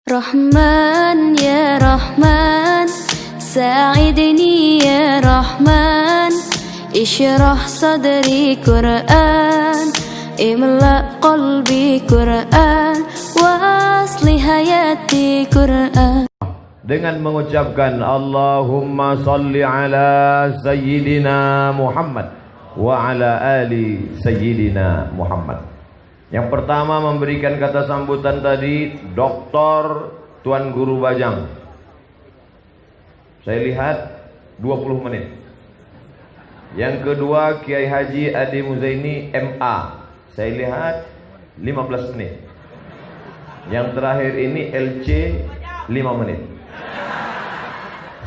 Rahman ya Rahman, sa'idni ya Rahman, ishrah sadri Quran, imla qalbi Quran, wa asli hayati Quran. Dengan mengucapkan Allahumma salli ala Sayyidina Muhammad wa ala ali Sayyidina Muhammad. Yang pertama memberikan kata sambutan tadi Dr. Tuan Guru Bajang. Saya lihat 20 menit. Yang kedua Kiai Haji Ade Muzaini MA. Saya lihat 15 menit. Yang terakhir ini LC 5 menit.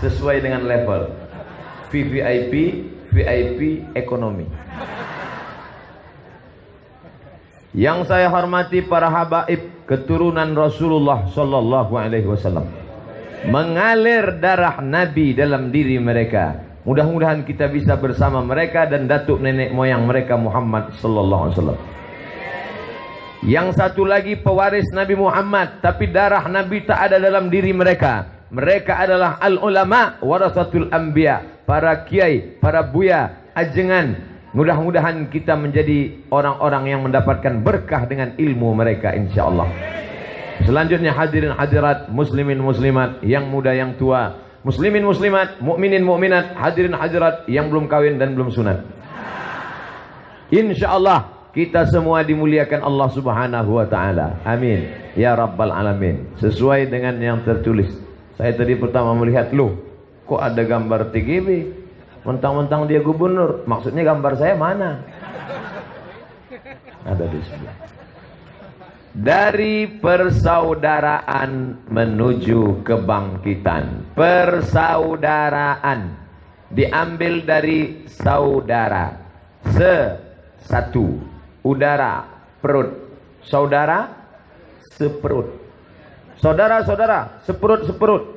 Sesuai dengan level VVIP, VIP, ekonomi. Yang saya hormati para habaib keturunan Rasulullah Sallallahu Alaihi Wasallam, mengalir darah Nabi dalam diri mereka. Mudah-mudahan kita bisa bersama mereka dan datuk nenek moyang mereka Muhammad Sallallahu Alaihi Wasallam. Yang satu lagi pewaris Nabi Muhammad, tapi darah Nabi tak ada dalam diri mereka. Mereka adalah al-ulama warasatul anbiya, para kiai, para buya, ajengan. Mudah-mudahan kita menjadi orang-orang yang mendapatkan berkah dengan ilmu mereka insyaallah. Selanjutnya hadirin hadirat, muslimin muslimat, yang muda yang tua, muslimin muslimat, mukminin mukminat, hadirin hadirat yang belum kawin dan belum sunat. Insyaallah kita semua dimuliakan Allah Subhanahu wa taala. Amin ya rabbal alamin. Sesuai dengan yang tertulis. Saya tadi pertama melihat, loh, kok ada gambar TGB? Mentang-mentang dia gubernur, maksudnya gambar saya mana? Ada di sebelah. Dari persaudaraan menuju kebangkitan. Persaudaraan diambil dari saudara. Satu. Udara, perut. Saudara, seperut. Saudara-saudara, seperut-seperut.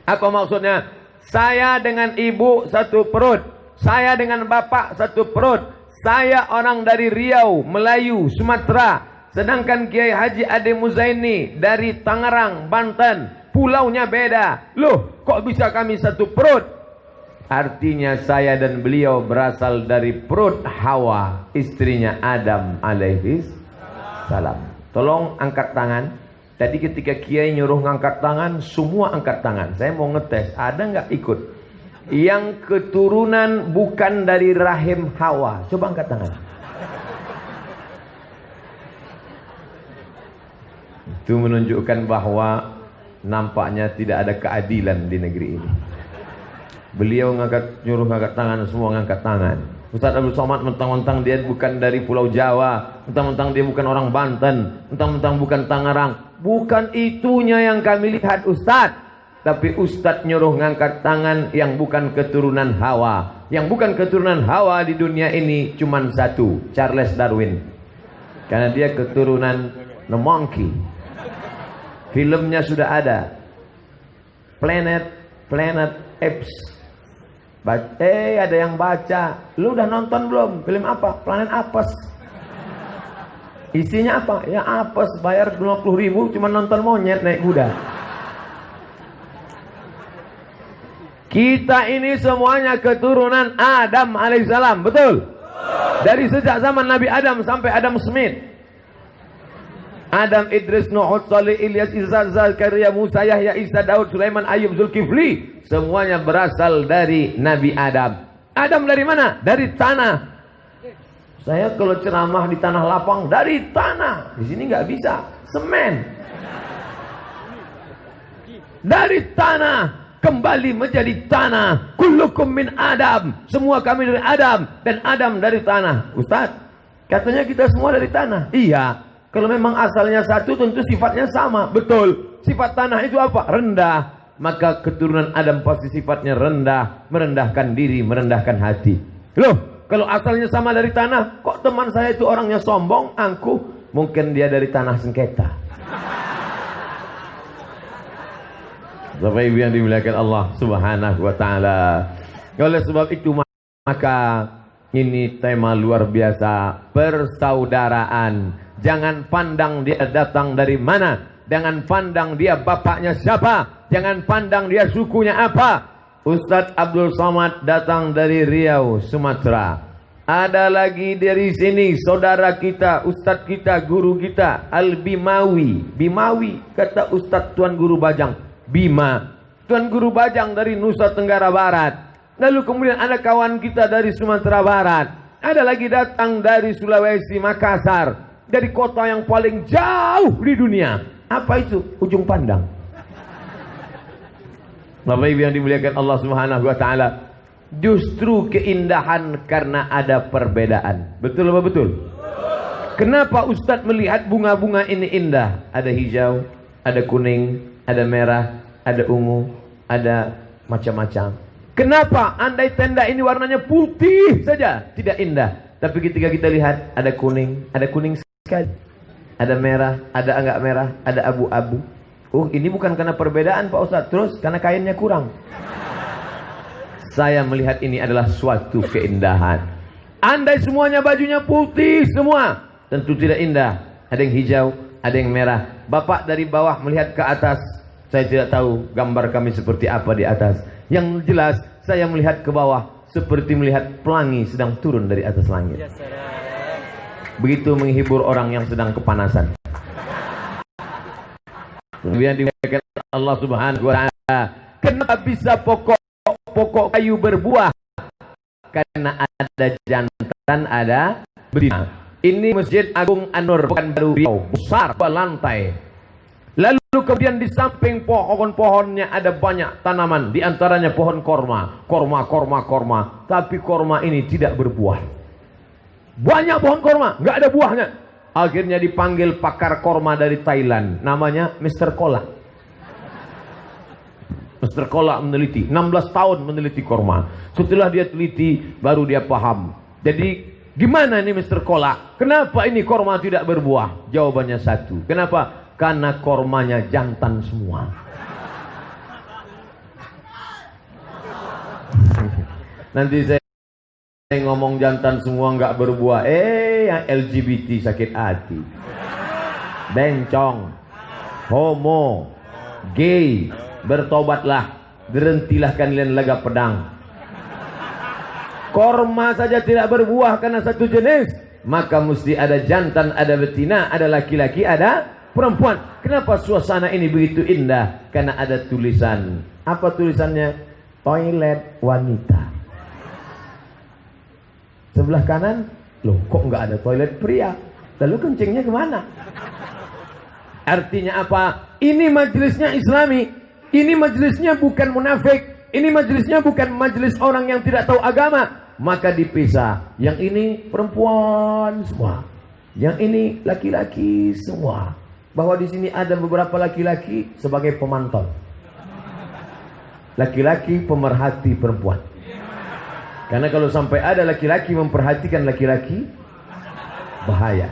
Apa maksudnya? Saya dengan ibu satu perut, saya dengan bapak satu perut. Saya orang dari Riau, Melayu, Sumatera. Sedangkan Kiai Haji Ade Muzaini dari Tangerang, Banten. Pulaunya beda. Loh, kok bisa kami satu perut? Artinya saya dan beliau berasal dari perut Hawa, istrinya Adam alaihis salam. Tolong angkat tangan. Tadi ketika Kiai nyuruh ngangkat tangan, semua angkat tangan. Saya mau ngetes, ada nggak ikut? Yang keturunan bukan dari rahim Hawa. Coba angkat tangan. Itu menunjukkan bahwa nampaknya tidak ada keadilan di negeri ini. Beliau nyuruh ngangkat tangan, semua ngangkat tangan. Ustaz Abdul Somad mentang-mentang dia bukan dari Pulau Jawa, mentang-mentang dia bukan orang Banten, mentang-mentang bukan Tangerang. Bukan itunya yang kami lihat Ustaz. Tapi Ustaz nyuruh ngangkat tangan yang bukan keturunan Hawa. Yang bukan keturunan Hawa di dunia ini cuma satu, Charles Darwin. Karena dia keturunan The Monkey. Filmnya sudah ada, Planet Apes. Ada yang baca. Lu udah nonton belum? Film apa? Planet Apes. Isinya apa? Ya apes, bayar 50.000 cuma nonton monyet naik kuda. Kita ini semuanya keturunan Adam alaihissalam, betul? Dari sejak zaman Nabi Adam sampai Adam Smith. Adam, Idris, Nuh, Salih, Ilyas, Isa, Zakaria, Musa, Yahya, Isa, Daud, Sulaiman, Ayub, Zulkifli. Semuanya berasal dari Nabi Adam. Adam dari mana? Dari tanah. Saya kalau ceramah di tanah lapang, dari tanah. Di sini nggak bisa, semen. Dari tanah kembali menjadi tanah. Kullukum min Adam. Semua kami dari Adam dan Adam dari tanah. Ustaz, katanya kita semua dari tanah. Iya. Kalau memang asalnya satu, tentu sifatnya sama. Betul. Sifat tanah itu apa? Rendah. Maka keturunan Adam pasti sifatnya rendah, merendahkan diri, merendahkan hati. Loh, kalau asalnya sama dari tanah, kok teman saya itu orangnya sombong, angkuh? Mungkin dia dari tanah sengketa. Bapak Ibu yang dimuliakan Allah Subhanahu wa taala. Oleh sebab itu maka ini tema luar biasa, persaudaraan Jangan pandang dia datang dari mana, jangan pandang dia bapaknya siapa, jangan pandang dia sukunya apa. Ustadz Abdul Somad datang dari Riau, Sumatera. Ada lagi dari sini saudara kita, ustadz kita, guru kita Al-Bimawi. Bimawi kata Ustadz Tuan Guru Bajang. Bima, Tuan Guru Bajang dari Nusa Tenggara Barat. Lalu kemudian ada kawan kita dari Sumatera Barat. Ada lagi datang dari Sulawesi, Makassar, dari kota yang paling jauh di dunia. Apa itu? Ujung Pandang. Bapak Ibu yang dimuliakan Allah Subhanahu wa taala, justru keindahan karena ada perbedaan. Betul apa betul? Kenapa Ustadz melihat bunga-bunga ini indah? Ada hijau, ada kuning, ada merah, ada ungu, ada macam-macam. Kenapa andai tenda ini warnanya putih saja tidak indah? Tapi ketika kita lihat ada kuning sekali, ada merah, ada enggak merah, ada abu-abu. Oh, ini bukan karena perbedaan Pak Ustadz, terus karena kainnya kurang. Saya melihat ini adalah suatu keindahan. Andai semuanya bajunya putih semua, tentu tidak indah. Ada yang hijau, ada yang merah. Bapak dari bawah melihat ke atas, saya tidak tahu gambar kami seperti apa di atas. Yang jelas saya melihat ke bawah seperti melihat pelangi sedang turun dari atas langit. Begitu menghibur orang yang sedang kepanasan. Kemudian dimuliakan Allah Subhanahu wa taala. Kenapa bisa pokok kayu berbuah? Karena ada jantan, ada betina. Ini Masjid Agung An-Nur Pekanbaru Riau, besar berlantai. Lalu kemudian di samping pohon-pohonnya ada banyak tanaman, di antaranya pohon korma. Tapi korma ini tidak berbuah. Banyak pohon korma, nggak ada buahnya. Akhirnya dipanggil pakar korma dari Thailand, namanya Mr. Kola. Mr. Kola meneliti, 16 tahun meneliti korma. Setelah dia teliti, baru dia paham. Jadi, gimana ini Mr. Kola? Kenapa ini korma tidak berbuah? Jawabannya satu. Kenapa? Karena kormanya jantan semua. Nanti saya ngomong jantan semua nggak berbuah, yang LGBT sakit hati, bencong, homo, gay, bertobatlah, berhentilah kalian laga pedang. Korma saja tidak berbuah karena satu jenis, maka mesti ada jantan, ada betina, ada laki-laki, ada perempuan. Kenapa suasana ini begitu indah? Karena ada tulisan. Apa tulisannya? Toilet wanita. Sebelah kanan, loh kok nggak ada toilet pria? Lalu kencingnya kemana? Artinya apa? Ini majelisnya Islami. Ini majelisnya bukan munafik. Ini majelisnya bukan majelis orang yang tidak tahu agama. Maka dipisah. Yang ini perempuan semua, yang ini laki-laki semua. Bahwa di sini ada beberapa laki-laki sebagai pemantau, laki-laki pemerhati perempuan. Karena kalau sampai ada laki-laki memperhatikan laki-laki, bahaya.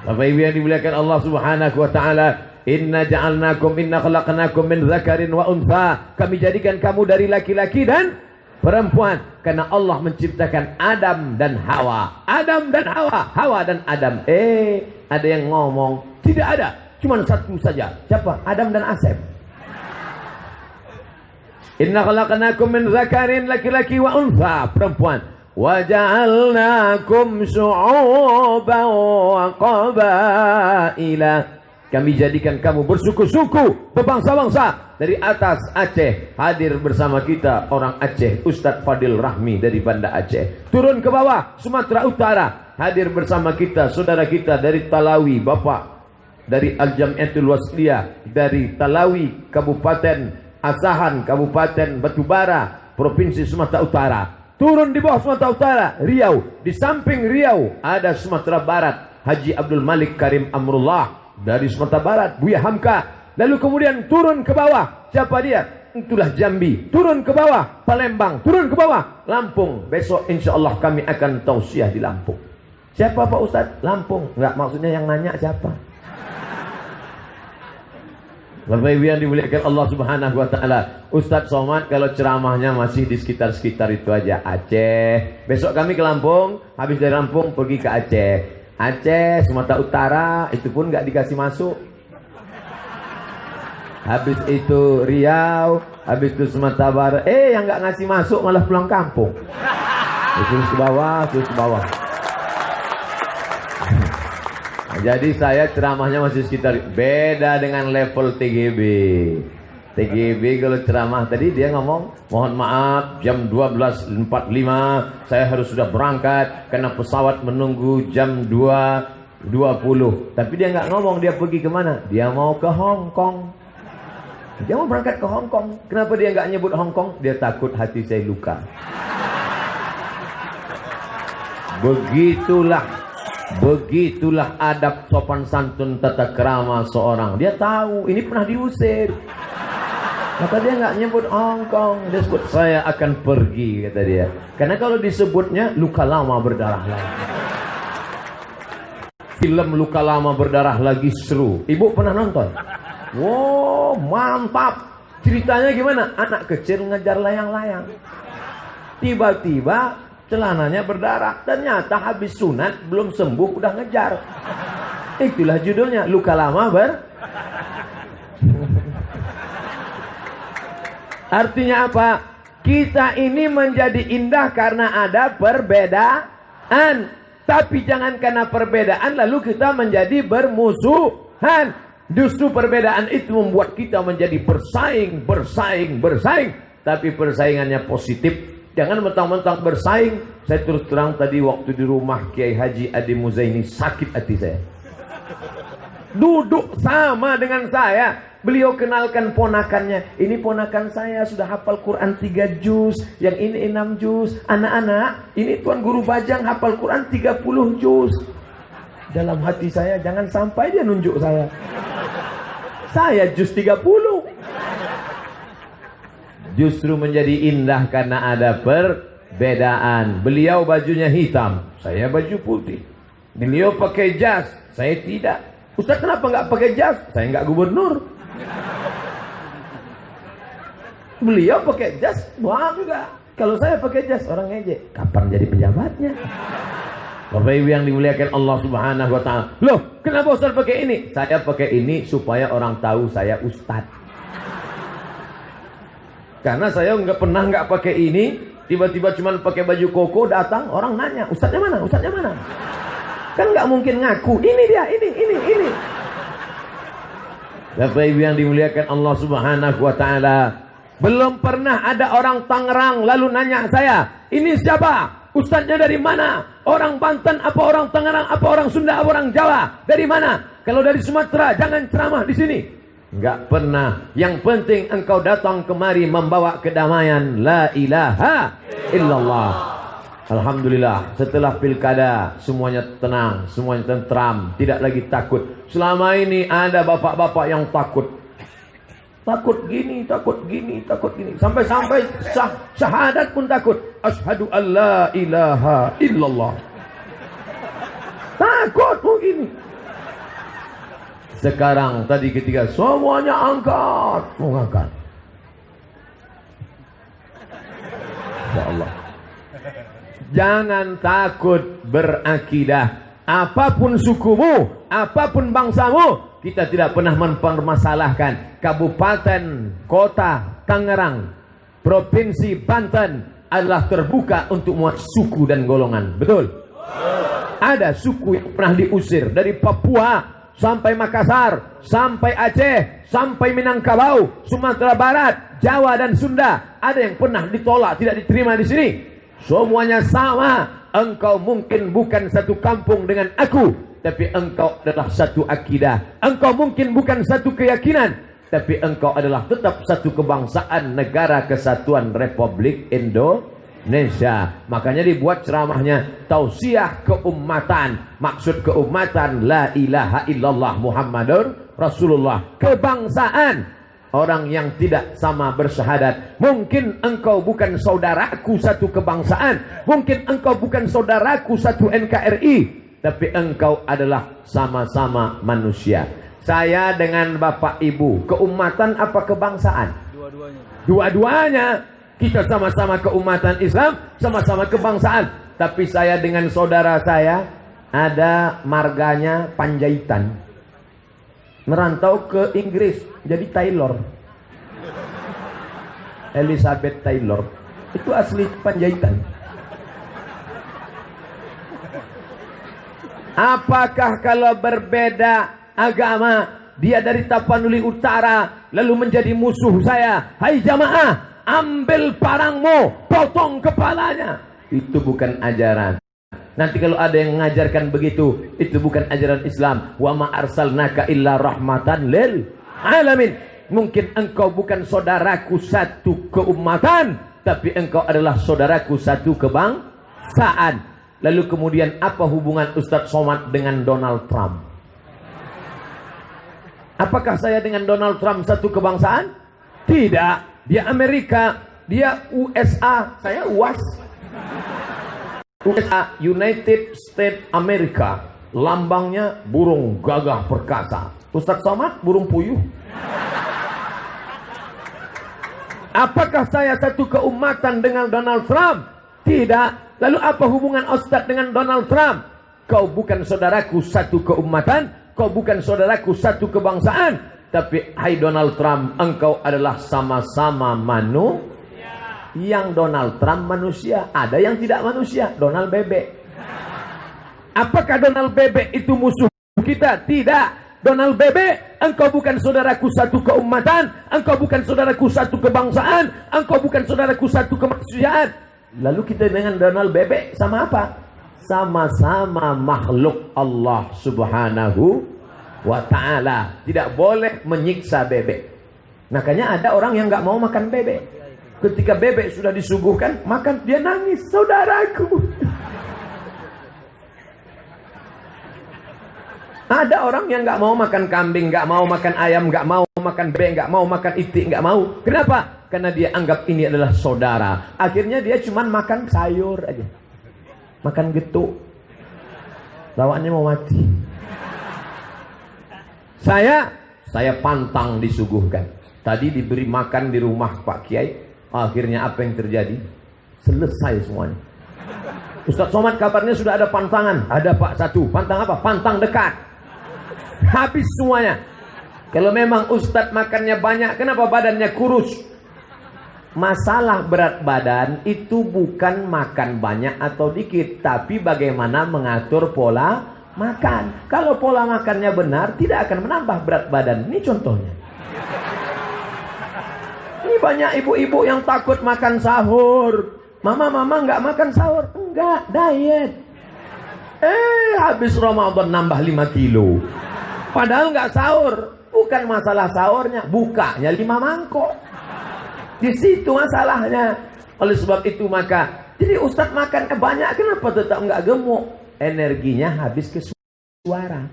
Bapak Ibu yang dimuliakan Allah Subhanahu wa taala, inna khalaqnakum min dzakarin wa untha. Kami jadikan kamu dari laki-laki dan perempuan. Karena Allah menciptakan Adam dan Hawa. Adam dan Hawa, Hawa dan Adam. Ada yang ngomong, tidak ada, cuma satu saja. Siapa? Adam dan Asep. Inna khalaqnakum min dzakarin, laki-laki, wa untha, perempuan. Wa ja'alnakum syu'uban wa qabaila. Kami jadikan kamu bersuku-suku, berbangsa-bangsa. Dari atas Aceh hadir bersama kita orang Aceh, Ustadz Fadil Rahmi dari Banda Aceh. Turun ke bawah Sumatera Utara, hadir bersama kita saudara kita dari Talawi, Bapak dari Al-Jam'iatul Wasliyah dari Talawi, Kabupaten Asahan, Kabupaten Batubara, Provinsi Sumatera Utara. Turun di bawah Sumatera Utara, Riau. Di samping Riau ada Sumatera Barat, Haji Abdul Malik Karim Amrullah dari Sumatera Barat, Buya Hamka. Lalu kemudian turun ke bawah, siapa dia? Itulah Jambi. Turun ke bawah, Palembang. Turun ke bawah, Lampung. Besok insya Allah kami akan tausiah di Lampung. Siapa Pak Ustadz? Lampung. Enggak, maksudnya yang nanya siapa? Bapak Ibu yang dimuliakan Allah Subhanahu wa taala, Ustadz Somad kalau ceramahnya masih di sekitar-sekitar itu aja, Aceh. Besok kami ke Lampung, habis dari Lampung pergi ke Aceh. Aceh, Sumatera Utara, itu pun nggak dikasih masuk. Habis itu Riau, habis itu Sumatera Barat. Yang nggak ngasih masuk malah pulang kampung. Terus ke bawah, terus ke bawah. Jadi saya ceramahnya masih sekitar, beda dengan level TGB. TGB kalau ceramah tadi dia ngomong, mohon maaf jam 12.45 saya harus sudah berangkat karena pesawat menunggu jam 2.20. Tapi dia nggak ngomong dia pergi kemana. Dia mau ke Hong Kong. Dia mau berangkat ke Hong Kong. Kenapa dia nggak nyebut Hong Kong? Dia takut hati saya luka. Begitulah adab sopan santun tata krama seorang. Dia tahu ini pernah diusir. Maka dia nggak nyebut Hong Kong, dia sebut saya akan pergi, kata dia. Karena kalau disebutnya luka lama berdarah lagi. Film Luka Lama Berdarah lagi seru. Ibu pernah nonton? Wow, mantap. Ceritanya gimana? Anak kecil ngejar layang-layang. Tiba-tiba celananya berdarah. Ternyata habis sunat belum sembuh udah ngejar. Itulah judulnya Luka Lama Artinya apa? Kita ini menjadi indah karena ada perbedaan. Tapi jangan karena perbedaan lalu kita menjadi bermusuhan. Justru perbedaan itu membuat kita menjadi bersaing. Tapi persaingannya positif. Jangan mentang-mentang bersaing. Saya terus terang tadi waktu di rumah Kiai Haji Adi Muzaini, sakit hati saya. Duduk sama dengan saya. Beliau kenalkan ponakannya. Ini ponakan saya sudah hafal Quran 3 juz. Yang ini 6 juz. Anak-anak, ini Tuan Guru Bajang hafal Quran 30 juz. Dalam hati saya, jangan sampai dia nunjuk saya. Saya juz 30. Justru menjadi indah karena ada perbedaan. Beliau bajunya hitam, saya baju putih. Beliau pakai jas, saya tidak. Ustaz kenapa nggak pakai jas? Saya nggak gubernur. Beliau pakai jas, bangga. Kalau saya pakai jas, orang ngejek. Kapan jadi pejabatnya? Bapak Ibu yang dimuliakan Allah Subhanahu wa Ta'ala. Loh, kenapa Ustaz pakai ini? Saya pakai ini supaya orang tahu saya Ustaz. Karena saya nggak pakai ini, tiba-tiba cuma pakai baju koko datang, orang nanya, Ustaznya mana? Ustaznya mana? Kan nggak mungkin ngaku. Ini dia, ini. Bapak Ibu yang dimuliakan Allah Subhanahu wa Ta'ala. Belum pernah ada orang Tangerang lalu nanya saya, ini siapa? Ustadznya dari mana? Orang Banten apa orang Tangerang apa orang Sunda apa orang Jawa? Dari mana? Kalau dari Sumatera jangan ceramah di sini. Enggak pernah. Yang penting engkau datang kemari membawa kedamaian. La ilaha illallah. Alhamdulillah, setelah pilkada semuanya tenang, semuanya tentram, tidak lagi takut. Selama ini ada bapak-bapak yang takut. Takut gini. Sampai-sampai syahadat pun takut. Asyhadu an la ilaha illallah. Takut begini. Sekarang tadi ketika semuanya mengangkat. Ya Allah. Jangan takut berakidah. Apapun sukumu, apapun bangsamu, kita tidak pernah mempermasalahkan. Kabupaten, kota Tangerang, Provinsi Banten adalah terbuka untuk muat suku dan golongan. Betul? Ada suku yang pernah diusir dari Papua sampai Makassar, sampai Aceh, sampai Minangkabau, Sumatera Barat, Jawa dan Sunda. Ada yang pernah ditolak, tidak diterima di sini. Semuanya sama. Engkau mungkin bukan satu kampung dengan aku, tapi engkau adalah satu akidah. Engkau mungkin bukan satu keyakinan, tapi engkau adalah tetap satu kebangsaan, negara kesatuan Republik Indonesia. Makanya dibuat ceramahnya tausiah keumatan. Maksud keumatan la ilaha illallah Muhammadur Rasulullah. Kebangsaan. Orang yang tidak sama bersyahadat. Mungkin engkau bukan saudaraku satu kebangsaan, mungkin engkau bukan saudaraku satu NKRI, tapi engkau adalah sama-sama manusia. Saya dengan Bapak Ibu, keumatan apa kebangsaan? Dua-duanya. Kita sama-sama keumatan Islam, sama-sama kebangsaan. Tapi saya dengan saudara saya, ada marganya Panjaitan, merantau ke Inggris jadi Taylor, Elizabeth Taylor, itu asli Panjaitan. Apakah kalau berbeda agama, dia dari Tapanuli Utara lalu menjadi musuh saya? Hai jamaah, ambil parangmu, potong kepalanya. Itu bukan ajaran. Nanti kalau ada yang mengajarkan begitu, itu bukan ajaran Islam. Wa ma arsalnaka illa rahmatan lil alamin. Mungkin engkau bukan saudaraku satu keumatan, tapi engkau adalah saudaraku satu kebangsaan. Lalu kemudian apa hubungan Ustadz Somad dengan Donald Trump? Apakah saya dengan Donald Trump satu kebangsaan? Tidak. Dia Amerika, dia USA, saya UAS. USA, United States America. Lambangnya burung gagah perkasa. Ustadz Somad burung puyuh. Apakah saya satu keumatan dengan Donald Trump? Tidak. Lalu apa hubungan Ustadz dengan Donald Trump? Kau bukan saudaraku satu keumatan, kau bukan saudaraku satu kebangsaan. Tapi hai Donald Trump, engkau adalah sama-sama manusia. Yang Donald Trump manusia, ada yang tidak manusia, Donald Bebek. Apakah Donald Bebek itu musuh kita? Tidak. Donald Bebek, engkau bukan saudaraku satu keumatan, engkau bukan saudaraku satu kebangsaan, engkau bukan saudaraku satu kemanusiaan. Lalu kita dengan Donald Bebek sama apa? Sama-sama makhluk Allah Subhanahu wa ta'ala. Tidak boleh menyiksa bebek. Makanya ada orang yang nggak mau makan bebek. Ketika bebek sudah disuguhkan, makan, dia nangis, saudaraku. Ada orang yang nggak mau makan kambing, nggak mau makan ayam, nggak mau makan bebek, nggak mau makan itik, nggak mau. Kenapa? Karena dia anggap ini adalah saudara. Akhirnya dia cuma makan sayur aja, makan getuk, bawaannya mau mati. Saya pantang disuguhkan. Tadi diberi makan di rumah Pak Kiai. Akhirnya apa yang terjadi? Selesai semuanya. Ustadz Somad kabarnya sudah ada pantangan. Ada Pak, satu. Pantang apa? Pantang dekat. Habis semuanya. Kalau memang Ustadz makannya banyak, kenapa badannya kurus? Masalah berat badan itu bukan makan banyak atau dikit, tapi bagaimana mengatur pola makan. Kalau pola makannya benar, tidak akan menambah berat badan. Ini contohnya. Ini banyak ibu-ibu yang takut makan sahur. Mama nggak makan sahur. Enggak, diet. Habis Ramadan nambah 5 kilo. Padahal nggak sahur. Bukan masalah sahurnya, bukanya 5 mangkok. Di situ masalahnya. Oleh sebab itu maka, jadi Ustadz makan banyak, kenapa tetap nggak gemuk? Energinya habis ke suara.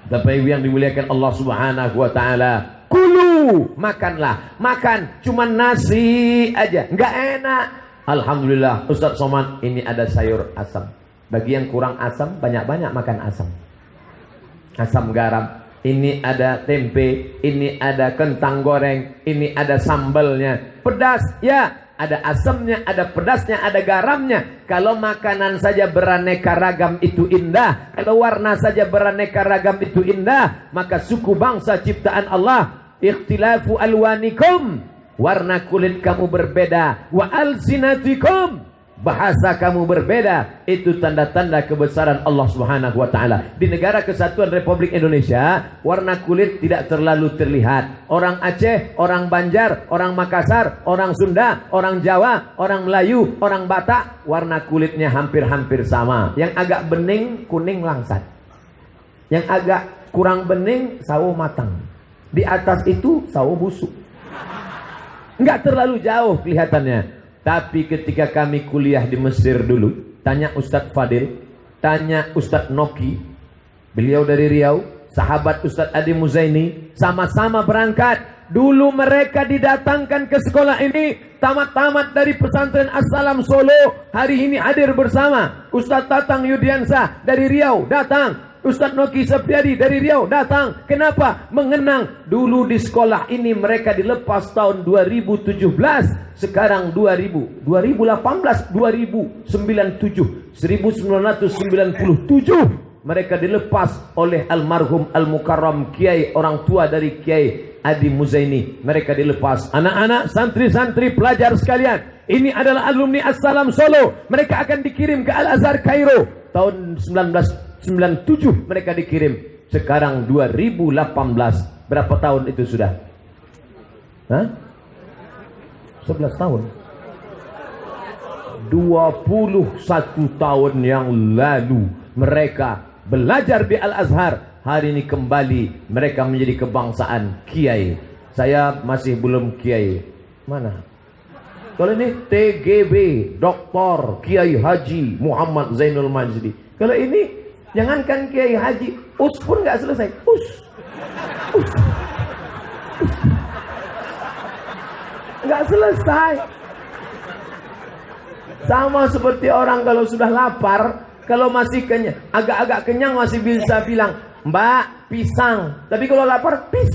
Bapak Ibu yang dimuliakan Allah Subhanahu wa ta'ala, kulu, makanlah. Makan cuma nasi aja, nggak enak. Alhamdulillah Ustadz Somad ini ada sayur asam. Bagi yang kurang asam, banyak-banyak makan asam. Asam garam. Ini ada tempe, ini ada kentang goreng, ini ada sambalnya. Pedas, ya, ada asamnya, ada pedasnya, ada garamnya. Kalau makanan saja beraneka ragam itu indah, kalau warna saja beraneka ragam itu indah, maka suku bangsa ciptaan Allah, ikhtilafu alwanikum, warna kulit kamu berbeda, wa alsinatikum, bahasa kamu berbeda. Itu tanda-tanda kebesaran Allah Subhanahu wa ta'ala. Di negara kesatuan Republik Indonesia, warna kulit tidak terlalu terlihat. Orang Aceh, orang Banjar, orang Makassar, orang Sunda, orang Jawa, orang Melayu, orang Batak, warna kulitnya hampir-hampir sama. Yang agak bening, kuning langsat. Yang agak kurang bening, sawo matang. Di atas itu sawo busuk. Enggak terlalu jauh kelihatannya. Tapi ketika kami kuliah di Mesir dulu, tanya Ustadz Fadil, tanya Ustadz Noki, beliau dari Riau, sahabat Ustadz Adi Muzaini, sama-sama berangkat. Dulu mereka didatangkan ke sekolah ini, tamat-tamat dari pesantren Assalam Solo, hari ini hadir bersama. Ustadz Tatang Yudiansa dari Riau datang, Ustadz Noki Septiadi dari Riau datang. Kenapa? Mengenang dulu di sekolah ini mereka dilepas tahun 2017. Sekarang 2018, 2097, 1997 mereka dilepas oleh almarhum Al-Mukarram Kiai, orang tua dari Kiai Adi Muzaini. Mereka dilepas. Anak-anak, santri-santri, pelajar sekalian, ini adalah alumni Assalam Solo. Mereka akan dikirim ke Al-Azhar Kairo. Tahun 1997 mereka dikirim. Sekarang 2018. Berapa tahun itu sudah? Hah? 11 tahun. 21 tahun yang lalu mereka belajar di Al-Azhar. Hari ini kembali mereka menjadi kebangsaan kiai. Saya masih belum kiai. Mana? Kalau ini TGB, Dr. Kiai Haji Muhammad Zainul Majdi. Kalau ini jangankan Kiai Haji, us pun nggak selesai. Us. Nggak selesai. Sama seperti orang kalau sudah lapar, kalau masih kenyang, agak-agak kenyang masih bisa bilang, Mbak, pisang. Tapi kalau lapar, pis.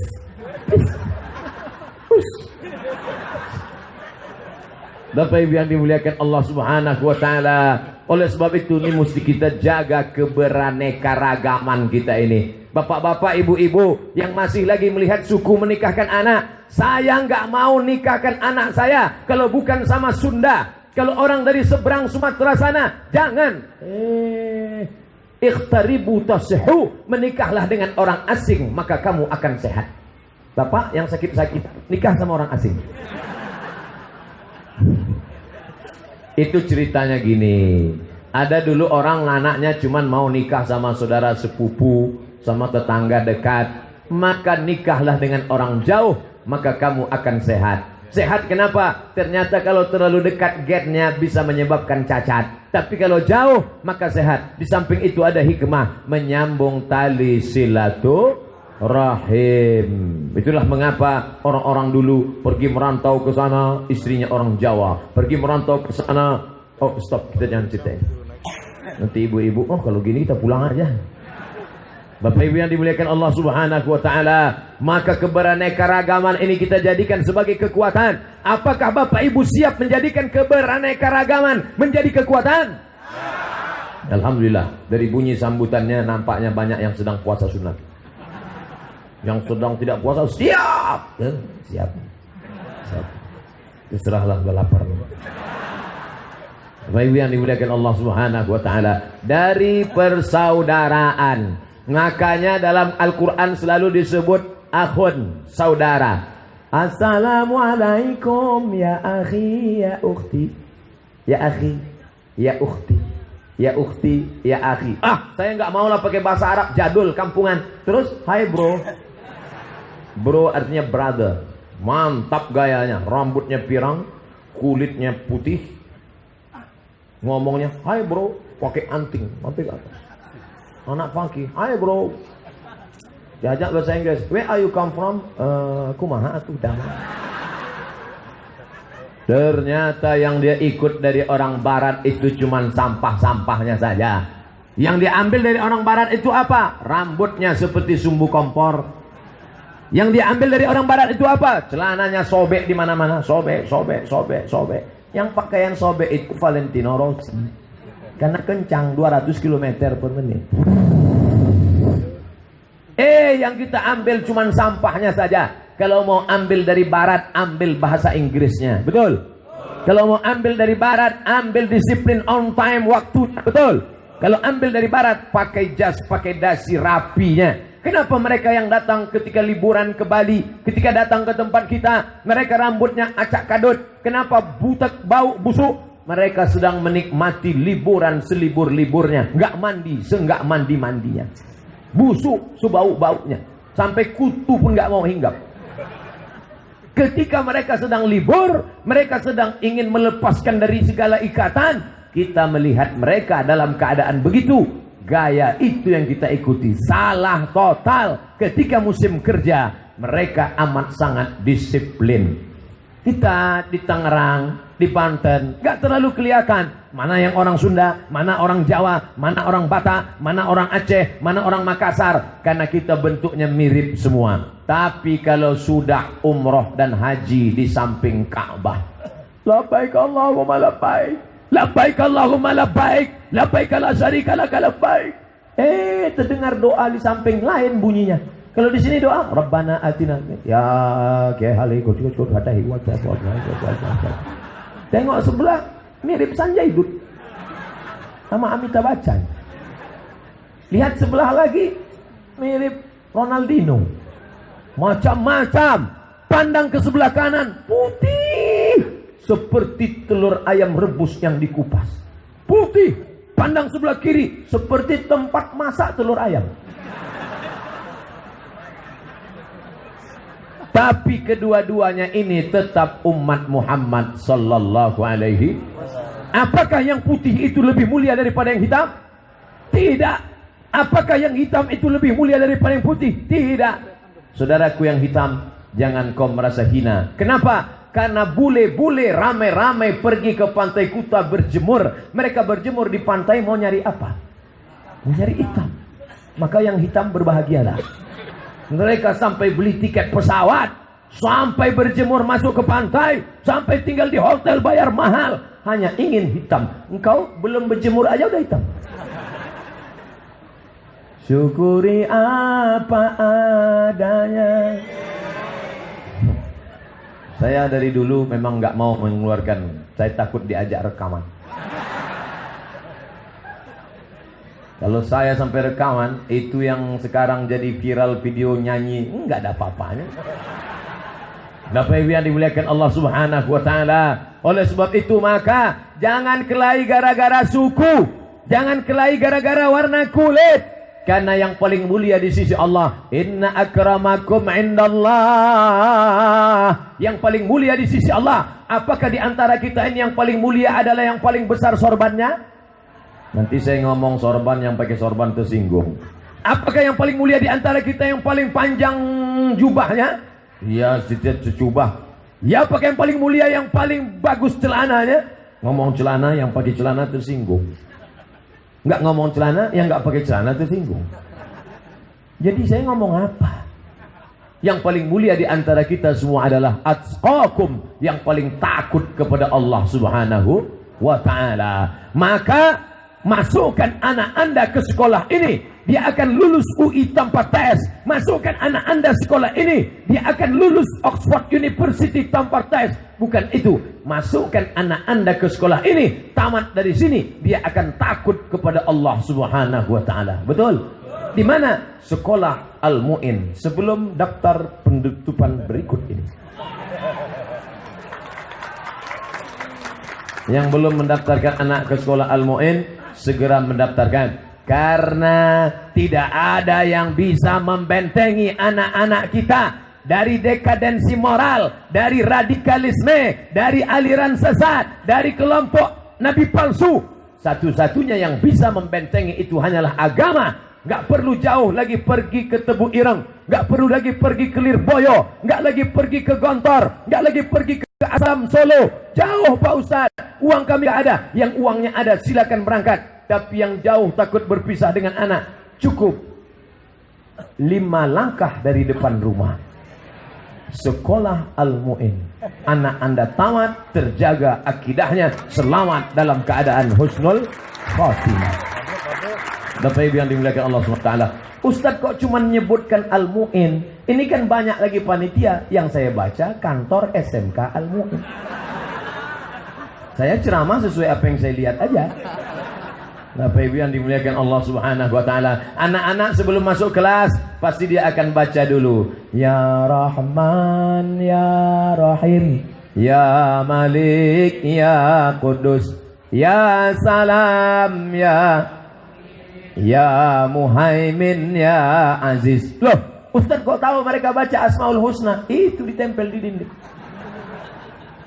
Bapak Ibu yang dimuliakan Allah Subhanahu wa taala. Oleh sebab itu ini mesti kita jaga keberaneka-ragaman kita ini. Bapak-bapak, ibu-ibu yang masih lagi melihat suku menikahkan anak, saya nggak mau nikahkan anak saya kalau bukan sama Sunda. Kalau orang dari seberang Sumatera sana, jangan. Ikhtaribu tasihu, menikahlah dengan orang asing maka kamu akan sehat. Bapak yang sakit-sakit nikah sama orang asing. Itu ceritanya gini. Ada dulu orang anaknya cuman mau nikah sama saudara sepupu, sama tetangga dekat. Maka nikahlah dengan orang jauh, maka kamu akan sehat. Sehat kenapa? Ternyata kalau terlalu dekat gate-nya bisa menyebabkan cacat. Tapi kalau jauh maka sehat. Di samping itu ada hikmah, menyambung tali silaturahim. Itulah mengapa orang-orang dulu pergi merantau ke sana, istrinya orang Jawa. Pergi merantau ke sana. Oh stop, kita jangan cerita. Nanti ibu-ibu, oh kalau gini kita pulang aja. Bapak Ibu yang dimuliakan Allah Subhanahu wa taala, maka keberaneka-ragaman ini kita jadikan sebagai kekuatan. Apakah Bapak Ibu siap menjadikan keberaneka-ragaman menjadi kekuatan? Alhamdulillah, dari bunyi sambutannya nampaknya banyak yang sedang puasa sunat. Yang sedang tidak puasa siap. Siap. Terserahlah lapar. Bapak Ibu yang dimuliakan Allah Subhanahu wa taala, dari persaudaraan. Makanya dalam Al-Quran selalu disebut akhun, saudara. Assalamualaikum ya akhi, ya ukhti. Ya akhi, ya ukhti. Ya ukhti, ya akhi. Saya nggak mau lah pakai bahasa Arab jadul, kampungan. Terus, hai bro. Bro artinya brother. Mantap gayanya, rambutnya pirang, kulitnya putih. Ngomongnya, hai bro, pakai anting ke atas. Anak funky, hai bro. Diajak bahasa Inggris, where are you come from? Kumaha atuh dah. Ternyata yang dia ikut dari orang barat itu cuman sampah-sampahnya saja. Yang diambil dari orang barat itu apa? Rambutnya seperti sumbu kompor. Yang diambil dari orang barat itu apa? Celananya sobek di mana-mana, sobek. Yang pakaian sobek itu Valentino Rossi. Karena kencang 200 km per menit. Yang kita ambil cuman sampahnya saja. Kalau mau ambil dari barat, ambil bahasa Inggrisnya. Betul? Kalau mau ambil dari barat, ambil disiplin on time waktu. Betul? Kalau ambil dari barat, pakai jas, pakai dasi rapinya. Kenapa mereka yang datang ketika liburan ke Bali, ketika datang ke tempat kita, mereka rambutnya acak kadut? Kenapa butek, bau, busuk? Mereka sedang menikmati liburan selibur-liburnya. Nggak mandi, seenggak mandi-mandinya. Busuk sebau-baunya. Sampai kutu pun nggak mau hinggap. Ketika mereka sedang libur, mereka sedang ingin melepaskan dari segala ikatan. Kita melihat mereka dalam keadaan begitu. Gaya itu yang kita ikuti. Salah total. Ketika musim kerja, mereka amat sangat disiplin. Kita di Tangerang, di Banten, gak terlalu kelihatan mana yang orang Sunda, mana orang Jawa, mana orang Batak, mana orang Aceh, mana orang Makassar, karena kita bentuknya mirip semua. Tapi kalau sudah umroh dan haji di samping Ka'bah, labbaik Allahumma labbaik, labbaik Allahumma labbaik, labbaik la syarika lak labbaik. Terdengar doa di samping lain bunyinya. Kalau di sini doa, Rabbana atina ya kehali kut hadahi wa tengok sebelah mirip Sanjay Dutt sama Amitabh Bachchan. Lihat sebelah lagi mirip Ronaldinho. Macam-macam. Pandang ke sebelah kanan, putih seperti telur ayam rebus yang dikupas. Putih. Pandang sebelah kiri seperti tempat masak telur ayam. Tapi kedua-duanya ini tetap umat Muhammad sallallahu alaihi. Apakah yang putih itu lebih mulia daripada yang hitam? Tidak. Apakah yang hitam itu lebih mulia daripada yang putih? Tidak. Saudaraku yang hitam, jangan kau merasa hina. Kenapa? Karena bule-bule ramai-ramai pergi ke Pantai Kuta berjemur. Mereka berjemur di pantai mau nyari apa? Mau nyari hitam. Maka yang hitam berbahagialah. Mereka sampai beli tiket pesawat, sampai berjemur masuk ke pantai, sampai tinggal di hotel bayar mahal, hanya ingin hitam. Engkau belum berjemur aja udah hitam. Syukuri apa adanya. Saya dari dulu memang nggak mau mengeluarkan, saya takut diajak rekaman. Kalau saya sampai rekaman, itu yang sekarang jadi viral video nyanyi, enggak ada apa-apanya. Dapat yang dimuliakan Allah Subhanahu wa taala. Oleh sebab itu maka jangan kelahi gara-gara suku, jangan kelahi gara-gara warna kulit. Karena yang paling mulia di sisi Allah, inna akramakum indallah. Yang paling mulia di sisi Allah. Apakah di antara kita ini yang paling mulia adalah yang paling besar sorbannya? Nanti saya ngomong sorban, yang pakai sorban tersinggung. Apakah yang paling mulia di antara kita yang paling panjang jubahnya? Ya, setiap secubah. Ya, apakah yang paling mulia yang paling bagus celananya? Ngomong celana, yang pakai celana tersinggung. Nggak ngomong celana, yang nggak pakai celana tersinggung. Jadi saya ngomong apa? Yang paling mulia di antara kita semua adalah atqakum, yang paling takut kepada Allah Subhanahu wa ta'ala. Maka masukkan anak Anda ke sekolah ini, dia akan lulus UI tanpa tes. Masukkan anak Anda sekolah ini, dia akan lulus Oxford University tanpa tes. Bukan itu. Masukkan anak Anda ke sekolah ini, tamat dari sini, dia akan takut kepada Allah Subhanahu wa taala. Betul? Di mana? Sekolah Al-Mu'in. Sebelum daftar penutupan berikut ini. Yang belum mendaftarkan anak ke sekolah Al-Mu'in, segera mendaftarkan. Karena tidak ada yang bisa membentengi anak-anak kita dari dekadensi moral, dari radikalisme, dari aliran sesat, dari kelompok nabi palsu. Satu-satunya yang bisa membentengi itu hanyalah agama. Gak perlu jauh lagi pergi ke Tebu Ireng, gak perlu lagi pergi ke Lirboyo, gak lagi pergi ke Gontor, gak lagi pergi ke Asam Solo. Jauh Pak Ustaz, uang kami gak ada. Yang uangnya ada silakan berangkat. Tapi yang jauh takut berpisah dengan anak, cukup 5 langkah dari depan rumah. Sekolah Al-Mu'in. Anak Anda tamat, terjaga akidahnya, selamat dalam keadaan husnul khatimah. Bapak Ibu yang dimuliakan Allah SWT. Ustaz kok cuma menyebutkan Al-Mu'in? Ini kan banyak lagi panitia. Yang saya baca kantor SMK Al-Mu'in. Saya ceramah sesuai apa yang saya lihat aja. Bapak Ibu yang dimuliakan Allah Subhanahu wa taala. Anak-anak sebelum masuk kelas pasti dia akan baca dulu. Ya Rahman, Ya Rahim, Ya Malik, Ya Qudus, Ya Salam, Ya Muhaimin, Ya Aziz. Loh, Ustaz kok tahu mereka baca Asmaul Husna? Itu ditempel di dinding.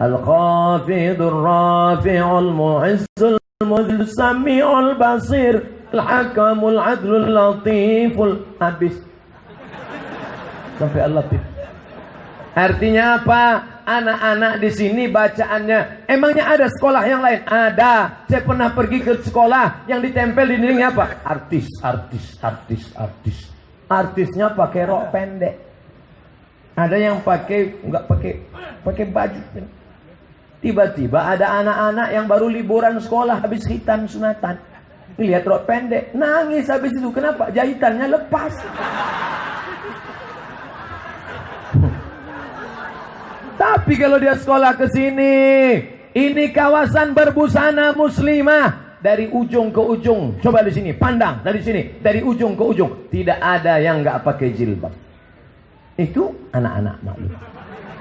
Al-Qafidur Rafi'ul Mu'izzul Mudil Sami'ul Basir Al-Hakamul Adlul Latiful. Habis sampai Al-Latif. Artinya apa? anak-anak di sini bacaannya. Emangnya ada sekolah yang lain? Ada. Saya pernah pergi ke sekolah yang ditempel di dinding apa? Artis, artis, artis, artis. Artisnya pakai rok pendek. Ada yang nggak pakai baju. Tiba-tiba ada anak-anak yang baru liburan sekolah habis khitan sunatan. Lihat rok pendek, nangis habis itu. Kenapa? Jahitannya lepas. Tapi kalau dia sekolah ke sini, ini kawasan berbusana muslimah dari ujung ke ujung. Coba di sini, pandang dari sini, dari ujung ke ujung, tidak ada yang nggak pakai jilbab. Itu anak-anak maklum.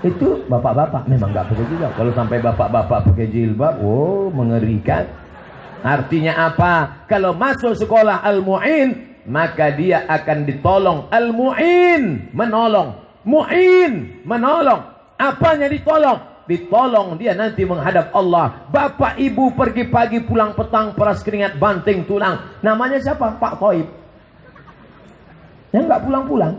Itu bapak-bapak memang nggak pakai jilbab. Kalau sampai bapak-bapak pakai jilbab, wow, mengerikan. Artinya apa? Kalau masuk sekolah Al-Mu'in, maka dia akan ditolong. Al-Mu'in menolong, Mu'in menolong. Apanya ditolong? Ditolong dia nanti menghadap Allah. Bapak ibu pergi pagi pulang petang, peras keringat banting tulang. Namanya siapa? Pak Toib. Yang nggak pulang-pulang,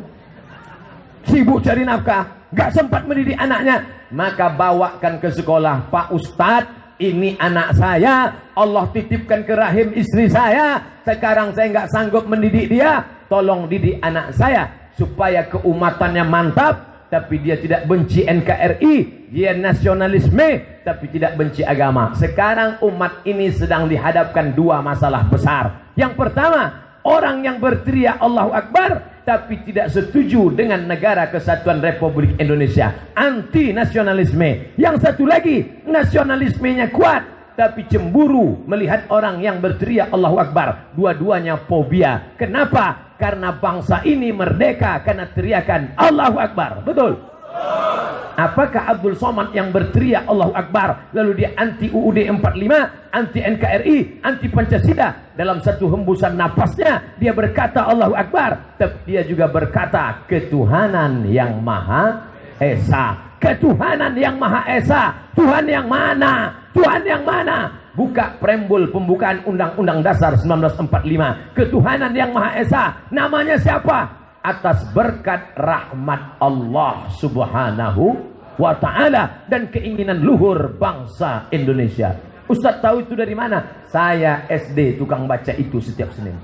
sibuk cari nafkah, nggak sempat mendidik anaknya. Maka bawakan ke sekolah. Pak Ustadz, ini anak saya, Allah titipkan ke rahim istri saya. Sekarang saya nggak sanggup mendidik dia. Tolong didik anak saya supaya keumatannya mantap. Tapi dia tidak benci NKRI, dia nasionalisme, tapi tidak benci agama. Sekarang umat ini sedang dihadapkan dua masalah besar. Yang pertama, orang yang berteriak Allahu Akbar, tapi tidak setuju dengan negara kesatuan Republik Indonesia, anti nasionalisme. Yang satu lagi, nasionalismenya kuat, tapi cemburu melihat orang yang berteriak Allahu Akbar. Dua-duanya fobia. Kenapa? Karena bangsa ini merdeka karena teriakan Allahu Akbar. Betul? Apakah Abdul Somad yang berteriak Allahu Akbar lalu dia anti UUD 45, anti NKRI, anti Pancasila? Dalam satu hembusan napasnya dia berkata Allahu Akbar, tapi dia juga berkata ketuhanan yang Maha Esa. Ketuhanan yang Maha Esa, Tuhan yang mana? Tuhan yang mana? Buka preambul pembukaan Undang-Undang Dasar 1945. Ketuhanan yang Maha Esa, namanya siapa? Atas berkat rahmat Allah Subhanahu wa ta'ala dan keinginan luhur bangsa Indonesia. Ustaz tahu itu dari mana? Saya SD tukang baca itu setiap Senin.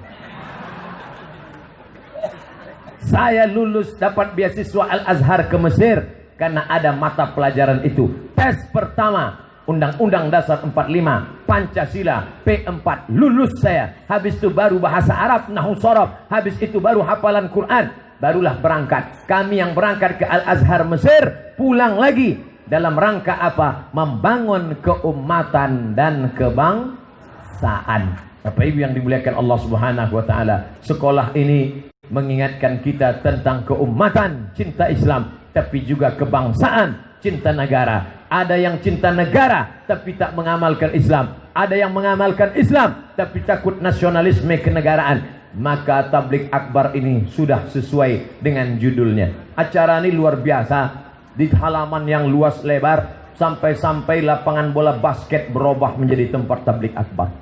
Saya lulus dapat beasiswa Al-Azhar ke Mesir karena ada mata pelajaran itu. Tes pertama Undang-Undang Dasar 45, Pancasila, P4, lulus saya. Habis itu baru bahasa Arab, Nahwu Shorof. Habis itu baru hafalan Quran. Barulah berangkat. Kami yang berangkat ke Al-Azhar Mesir, pulang lagi. Dalam rangka apa? Membangun keumatan dan kebangsaan. Bapak Ibu yang dimuliakan Allah Subhanahu wa ta'ala, sekolah ini mengingatkan kita tentang keumatan, cinta Islam, tapi juga kebangsaan, cinta negara. Ada yang cinta negara tapi tak mengamalkan Islam. Ada yang mengamalkan Islam tapi takut nasionalisme kenegaraan. Maka tablik akbar ini sudah sesuai dengan judulnya. Acara ini luar biasa. Di halaman yang luas lebar, sampai-sampai lapangan bola basket berubah menjadi tempat tablik akbar.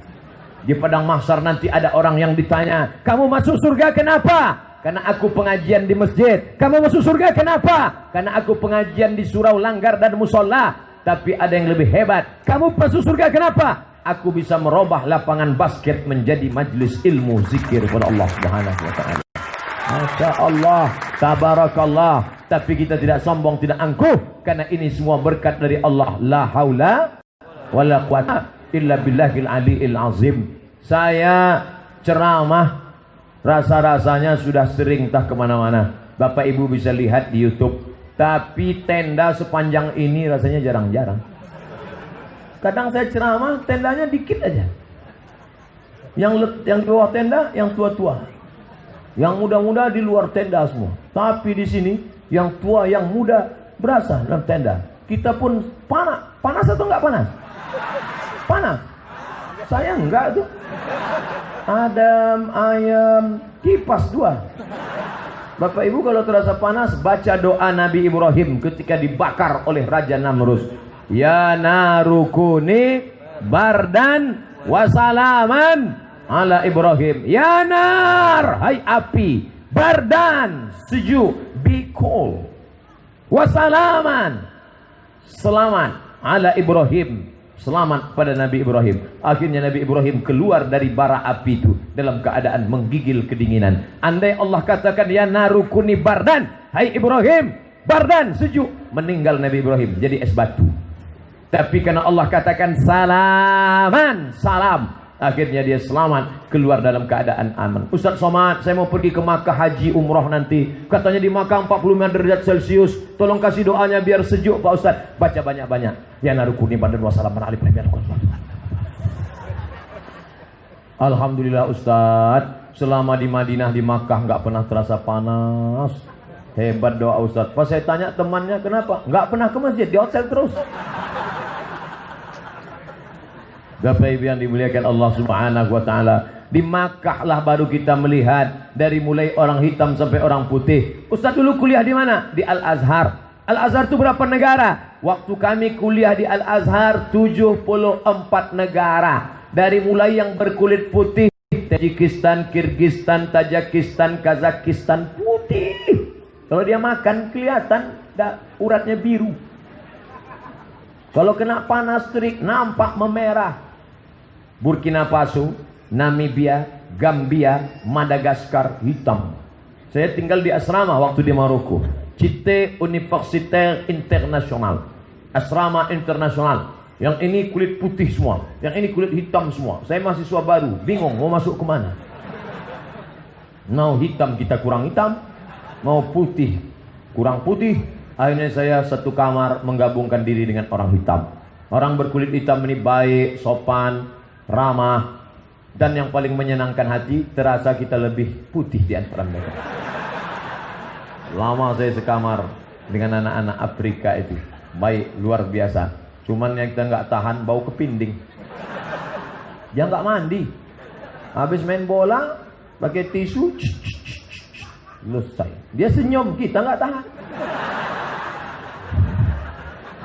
Di padang mahsyar nanti ada orang yang ditanya, kamu masuk surga kenapa? Karena aku pengajian di masjid. Kamu masuk surga kenapa? Karena aku pengajian di surau, langgar dan musola. Tapi ada yang lebih hebat. Kamu masuk surga kenapa? Aku bisa merubah lapangan basket menjadi majlis ilmu zikir kepada Allah Subhanahu wa ta'ala. Masya Allah, tabarakallah. Tapi kita tidak sombong, tidak angkuh, karena ini semua berkat dari Allah. La haula wala quwata illa billahil aliyil azim. Saya ceramah rasa-rasanya sudah sering entah kemana-mana. Bapak Ibu bisa lihat di YouTube. Tapi tenda sepanjang ini rasanya jarang-jarang. Kadang saya ceramah, tendanya dikit aja. Yang di bawah tenda, yang tua-tua. Yang muda-muda di luar tenda semua. Tapi di sini, yang tua, yang muda berasa dalam tenda. Kita pun panas. Panas atau enggak panas? Panas. Saya enggak tuh. Adam, ayam, kipas dua. Bapak Ibu kalau terasa panas, baca doa Nabi Ibrahim ketika dibakar oleh Raja Namrus. Ya narukuni bardan wasalaman ala Ibrahim. Ya nar, hai api, bardan, sejuk, be cool. Wasalaman, selamat ala Ibrahim, selamat pada Nabi Ibrahim. Akhirnya Nabi Ibrahim keluar dari bara api itu dalam keadaan menggigil kedinginan. Andai Allah katakan ya narukuni bardan, hai Ibrahim, bardan, sejuk, meninggal Nabi Ibrahim jadi es batu. Tapi karena Allah katakan salaman, salam, akhirnya dia selamat keluar dalam keadaan aman. Ustaz Somad, saya mau pergi ke Makkah haji umroh nanti. Katanya di Makkah 45 derajat Celcius. Tolong kasih doanya biar sejuk Pak Ustaz. Baca banyak-banyak. Ya narukuni badan wassalaman alaihi wasallam. Alhamdulillah Ustaz, selama di Madinah di Makkah nggak pernah terasa panas. Hebat doa Ustaz. Pas saya tanya temannya kenapa? Nggak pernah ke masjid, di hotel terus. Bapak Ibu yang dimuliakan Allah Subhanahu wa taala, di Makkah lah baru kita melihat dari mulai orang hitam sampai orang putih. Ustaz dulu kuliah di mana? Di Al-Azhar. Al-Azhar itu berapa negara? Waktu kami kuliah di Al-Azhar 74 negara. Dari mulai yang berkulit putih, Tajikistan, Kirgistan, Tajikistan, Kazakistan, putih. Kalau dia makan kelihatan uratnya biru. Kalau kena panas terik nampak memerah. Burkina Faso, Namibia, Gambia, Madagaskar hitam. Saya tinggal di asrama waktu di Maroko, Cité Universitaire International, asrama internasional. Yang ini kulit putih semua, yang ini kulit hitam semua. Saya mahasiswa baru, bingung mau masuk kemana. Mau hitam kita kurang hitam, mau putih kurang putih. Akhirnya saya satu kamar menggabungkan diri dengan orang hitam. Orang berkulit hitam ini baik, sopan, ramah, dan yang paling menyenangkan hati, terasa kita lebih putih di antara mereka. Lama saya sekamar dengan anak-anak Afrika itu, baik, luar biasa. Cuman yang kita nggak tahan bau kepinding. Dia nggak mandi, habis main bola pakai tisu, selesai. Dia senyum, kita nggak tahan.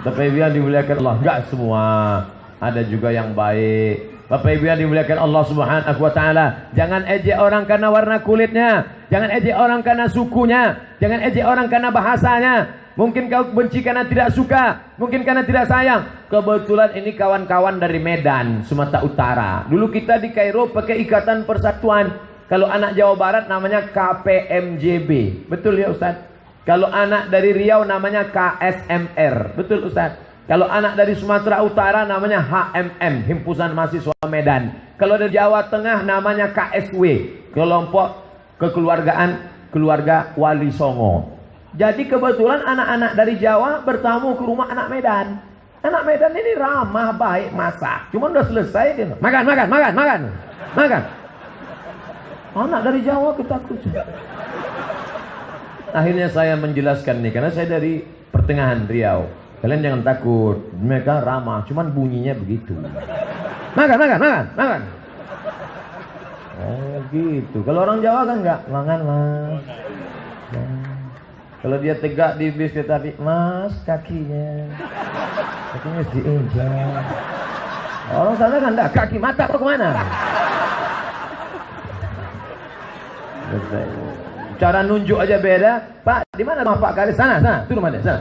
Bapak Ibu yang dimuliakan Allah, nggak semua, ada juga yang baik. Bapak Ibu yang dimuliakan Allah Subhanahu wa taala, jangan ejek orang karena warna kulitnya, jangan ejek orang karena sukunya, jangan ejek orang karena bahasanya. Mungkin kau benci karena tidak suka, mungkin karena tidak sayang. Kebetulan ini kawan-kawan dari Medan, Sumatera Utara. Dulu kita di Kairo pakai Ikatan Persatuan. Kalau anak Jawa Barat namanya KPMJB. Betul ya Ustaz? Kalau anak dari Riau namanya KSMR. Betul Ustaz? Kalau anak dari Sumatera Utara namanya HMM, Himpunan Mahasiswa Medan. Kalau dari Jawa Tengah namanya KSW, Kelompok Kekeluargaan Keluarga Wali Songo. Jadi kebetulan anak-anak dari Jawa bertamu ke rumah anak Medan. Anak Medan ini ramah, baik, masak. Cuma udah selesai dia makan. Anak dari Jawa ketakutan. Akhirnya saya menjelaskan nih, karena saya dari pertengahan Riau. Kalian jangan takut, mereka ramah, cuman bunyinya begitu. Makan. Oh gitu. Kalau orang Jawa kan enggak, makan mas. Kalau dia tegak di bis kereta api, mas kakinya diinjak. Orang sana kan enggak, kaki mata kok kemana? Cara nunjuk aja beda. Pak, di mana rumah Pak Karis? Sana, itu rumahnya, sana.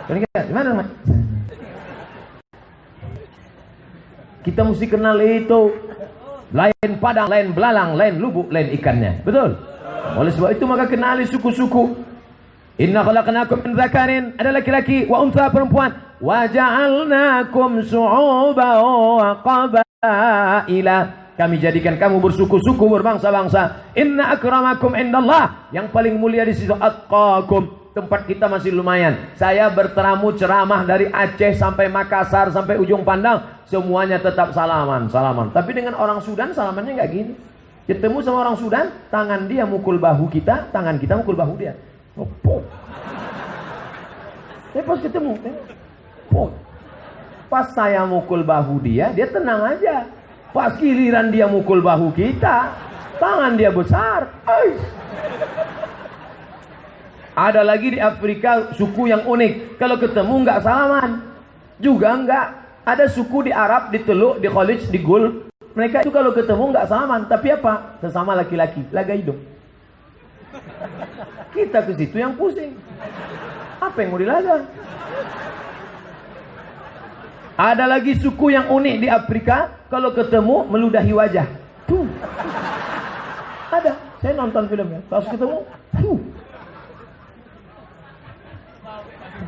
Di mana rumah? Kita mesti kenal itu. Lain padang, lain belalang, lain lubuk, lain ikannya. Betul? Oleh sebab itu maka kenali suku-suku. Inna khalaqnakum min dzakarin, ada laki-laki, wa untha, perempuan. Wa ja'alnakum syu'uban wa qabaila. Kami jadikan kamu bersuku-suku, berbangsa-bangsa. Inna akramakum indallah, yang paling mulia di situ atqakum. Tempat kita masih lumayan. Saya berteramu ceramah dari Aceh sampai Makassar sampai ujung pandang, semuanya tetap salaman. Tapi dengan orang Sudan salamannya nggak gini. Ketemu sama orang Sudan, tangan dia mukul bahu kita, tangan kita mukul bahu dia. Pas ketemu, pas saya mukul bahu dia tenang aja. Pas giliran dia mukul bahu kita, tangan dia besar. Ada lagi di Afrika suku yang unik. Kalau ketemu nggak salaman, juga nggak. Ada suku di Arab, di Teluk, di Khalij, di Gulf. Mereka itu kalau ketemu nggak salaman, tapi apa? Sesama laki-laki, laga hidup. Kita ke situ yang pusing. Apa yang mau dilaga? Ada lagi suku yang unik di Afrika, kalau ketemu meludahi wajah. Tuh. Ada, saya nonton filmnya. Pas ketemu,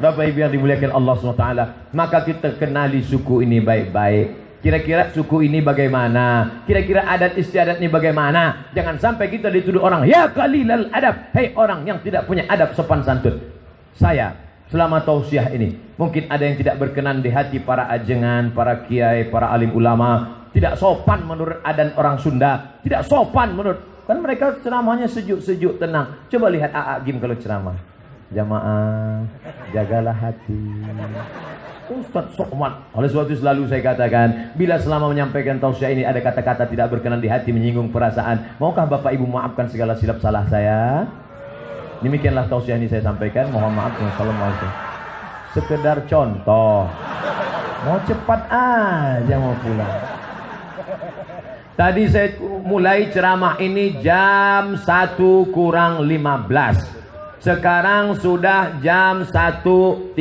Bapak Ibu yang dimuliakan Allah SWT, maka kita kenali suku ini baik-baik. Kira-kira suku ini bagaimana? Kira-kira adat istiadat ini bagaimana? Jangan sampai kita dituduh orang, ya qalilal adab, hei orang yang tidak punya adab sopan santun. Saya selama tausiah ini, mungkin ada yang tidak berkenan di hati para ajengan, para kiai, para alim ulama. Tidak sopan menurut adat orang Sunda. Tidak sopan menurut, kan mereka ceramahnya sejuk-sejuk, tenang. Coba lihat A.A. Gim kalau ceramah. Jamaah, jagalah hati. Ustaz Sokmat. Oleh sebab itu selalu saya katakan, bila selama menyampaikan tausiah ini ada kata-kata tidak berkenan di hati, menyinggung perasaan, maukah Bapak Ibu maafkan segala silap salah saya? Demikianlah tausiah ini saya sampaikan. Mohon maaf. Wassalamualaikum. Sekedar contoh. Mau cepat aja mau pulang. Tadi saya mulai ceramah ini jam 1 kurang 15. Sekarang sudah jam 1.30.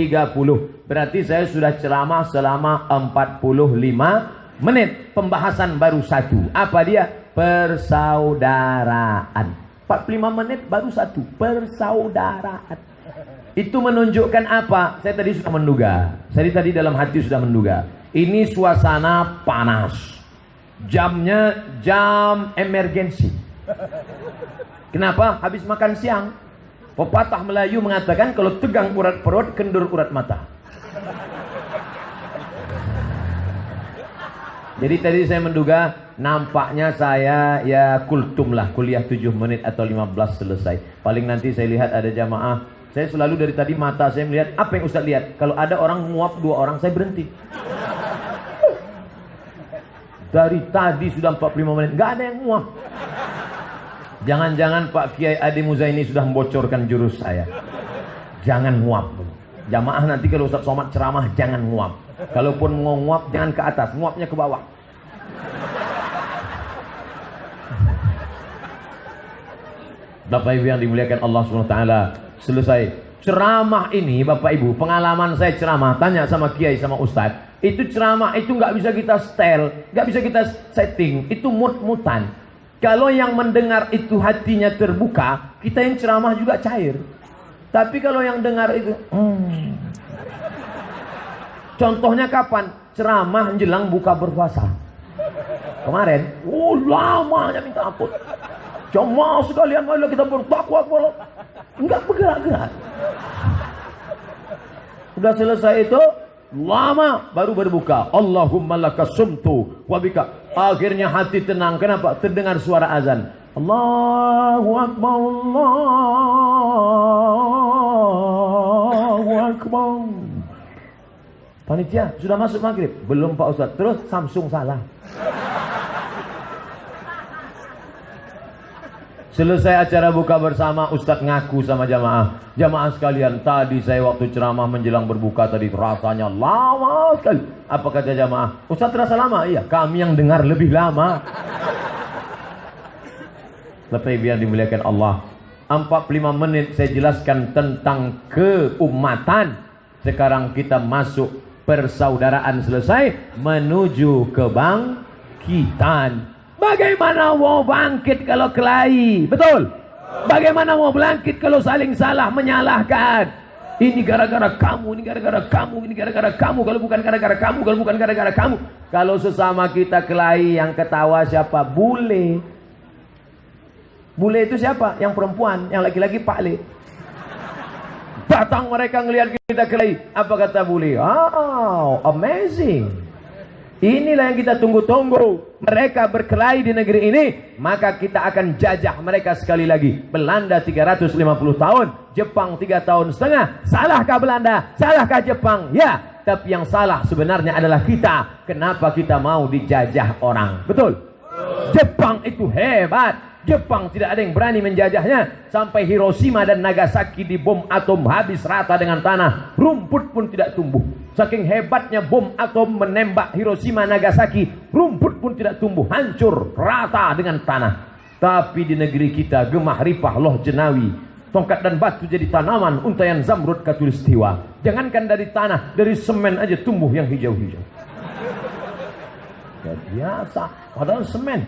Berarti saya sudah ceramah selama 45 menit. Pembahasan baru satu. Apa dia? Persaudaraan. 45 menit baru satu. Persaudaraan. Itu menunjukkan apa? Saya tadi sudah menduga. Saya tadi dalam hati sudah menduga. Ini suasana panas. Jamnya jam emergensi. Kenapa? Habis makan siang. Pepatah Melayu mengatakan kalau tegang urat perut, kendur urat mata. Jadi tadi saya menduga, nampaknya saya ya kultum lah, kuliah 7 menit atau 15 selesai. Paling nanti saya lihat ada jamaah. Saya selalu dari tadi mata saya melihat, apa yang Ustaz lihat? Kalau ada orang nguap 2 orang, saya berhenti. Dari tadi sudah 45 menit, nggak ada yang nguap. Jangan-jangan Pak Kiai Adi Muzaini sudah membocorkan jurus saya. Jangan nguap. Jamaah nanti kalau Ustaz Somad ceramah jangan nguap. Kalaupun mau nguap jangan ke atas, nguapnya ke bawah. Bapak Ibu yang dimuliakan Allah SWT, selesai ceramah ini Bapak Ibu, pengalaman saya ceramah, tanya sama Kiai sama Ustaz, itu ceramah itu nggak bisa kita setel, nggak bisa kita setting, itu mut-mutan. Kalau yang mendengar itu hatinya terbuka, kita yang ceramah juga cair. Tapi kalau yang dengar itu, contohnya kapan? Ceramah menjelang buka berpuasa. Kemarin, lamanya minta ampun. Jamaah sekalian, marilah kita bertakwa. Enggak bergerak-gerak. Sudah selesai itu, lama baru berbuka. Allahumma laka sumtu wa bika. Akhirnya hati tenang. Kenapa? Terdengar suara azan. Allahu Akbar, Allahu Akbar. Panitia, sudah masuk maghrib? Belum Pak Ustaz. Terus Samsung salah. Selesai acara buka bersama, Ustadz ngaku sama jamaah. Jamaah sekalian, tadi saya waktu ceramah menjelang berbuka tadi rasanya lama sekali. Apa kata jamaah? Ustadz terasa lama? Iya, kami yang dengar lebih lama. Bapak Ibu yang dimuliakan Allah, 45 menit saya jelaskan tentang keumatan. Sekarang kita masuk persaudaraan, selesai menuju kebangkitan. Bagaimana mau bangkit kalau kelahi? Betul? Bagaimana mau bangkit kalau saling salah menyalahkan? Ini gara-gara kamu, ini gara-gara kamu, ini gara-gara kamu. Kalau bukan gara-gara kamu, kalau bukan gara-gara kamu. Kalau sesama kita kelahi, yang ketawa siapa? Bule. Bule itu siapa? Yang perempuan, yang laki-laki Pak Le. Datang mereka ngelihat kita kelahi. Apa kata bule? Oh, amazing. Inilah yang kita tunggu-tunggu. Mereka berkelahi di negeri ini, maka kita akan jajah mereka sekali lagi. Belanda 350 tahun, Jepang 3 tahun setengah. Salahkah Belanda? Salahkah Jepang? Ya, tapi yang salah sebenarnya adalah kita. Kenapa kita mau dijajah orang? Betul? Jepang itu hebat. Jepang tidak ada yang berani menjajahnya. Sampai Hiroshima dan Nagasaki dibom atom habis rata dengan tanah. Rumput pun tidak tumbuh. Saking hebatnya bom atom menembak Hiroshima, Nagasaki, rumput pun tidak tumbuh, hancur rata dengan tanah. Tapi di negeri kita gemah ripah loh jenawi, tongkat dan batu jadi tanaman, untayan zamrud katulistiwa. Jangankan dari tanah, dari semen aja tumbuh yang hijau-hijau. Ya biasa, padahal semen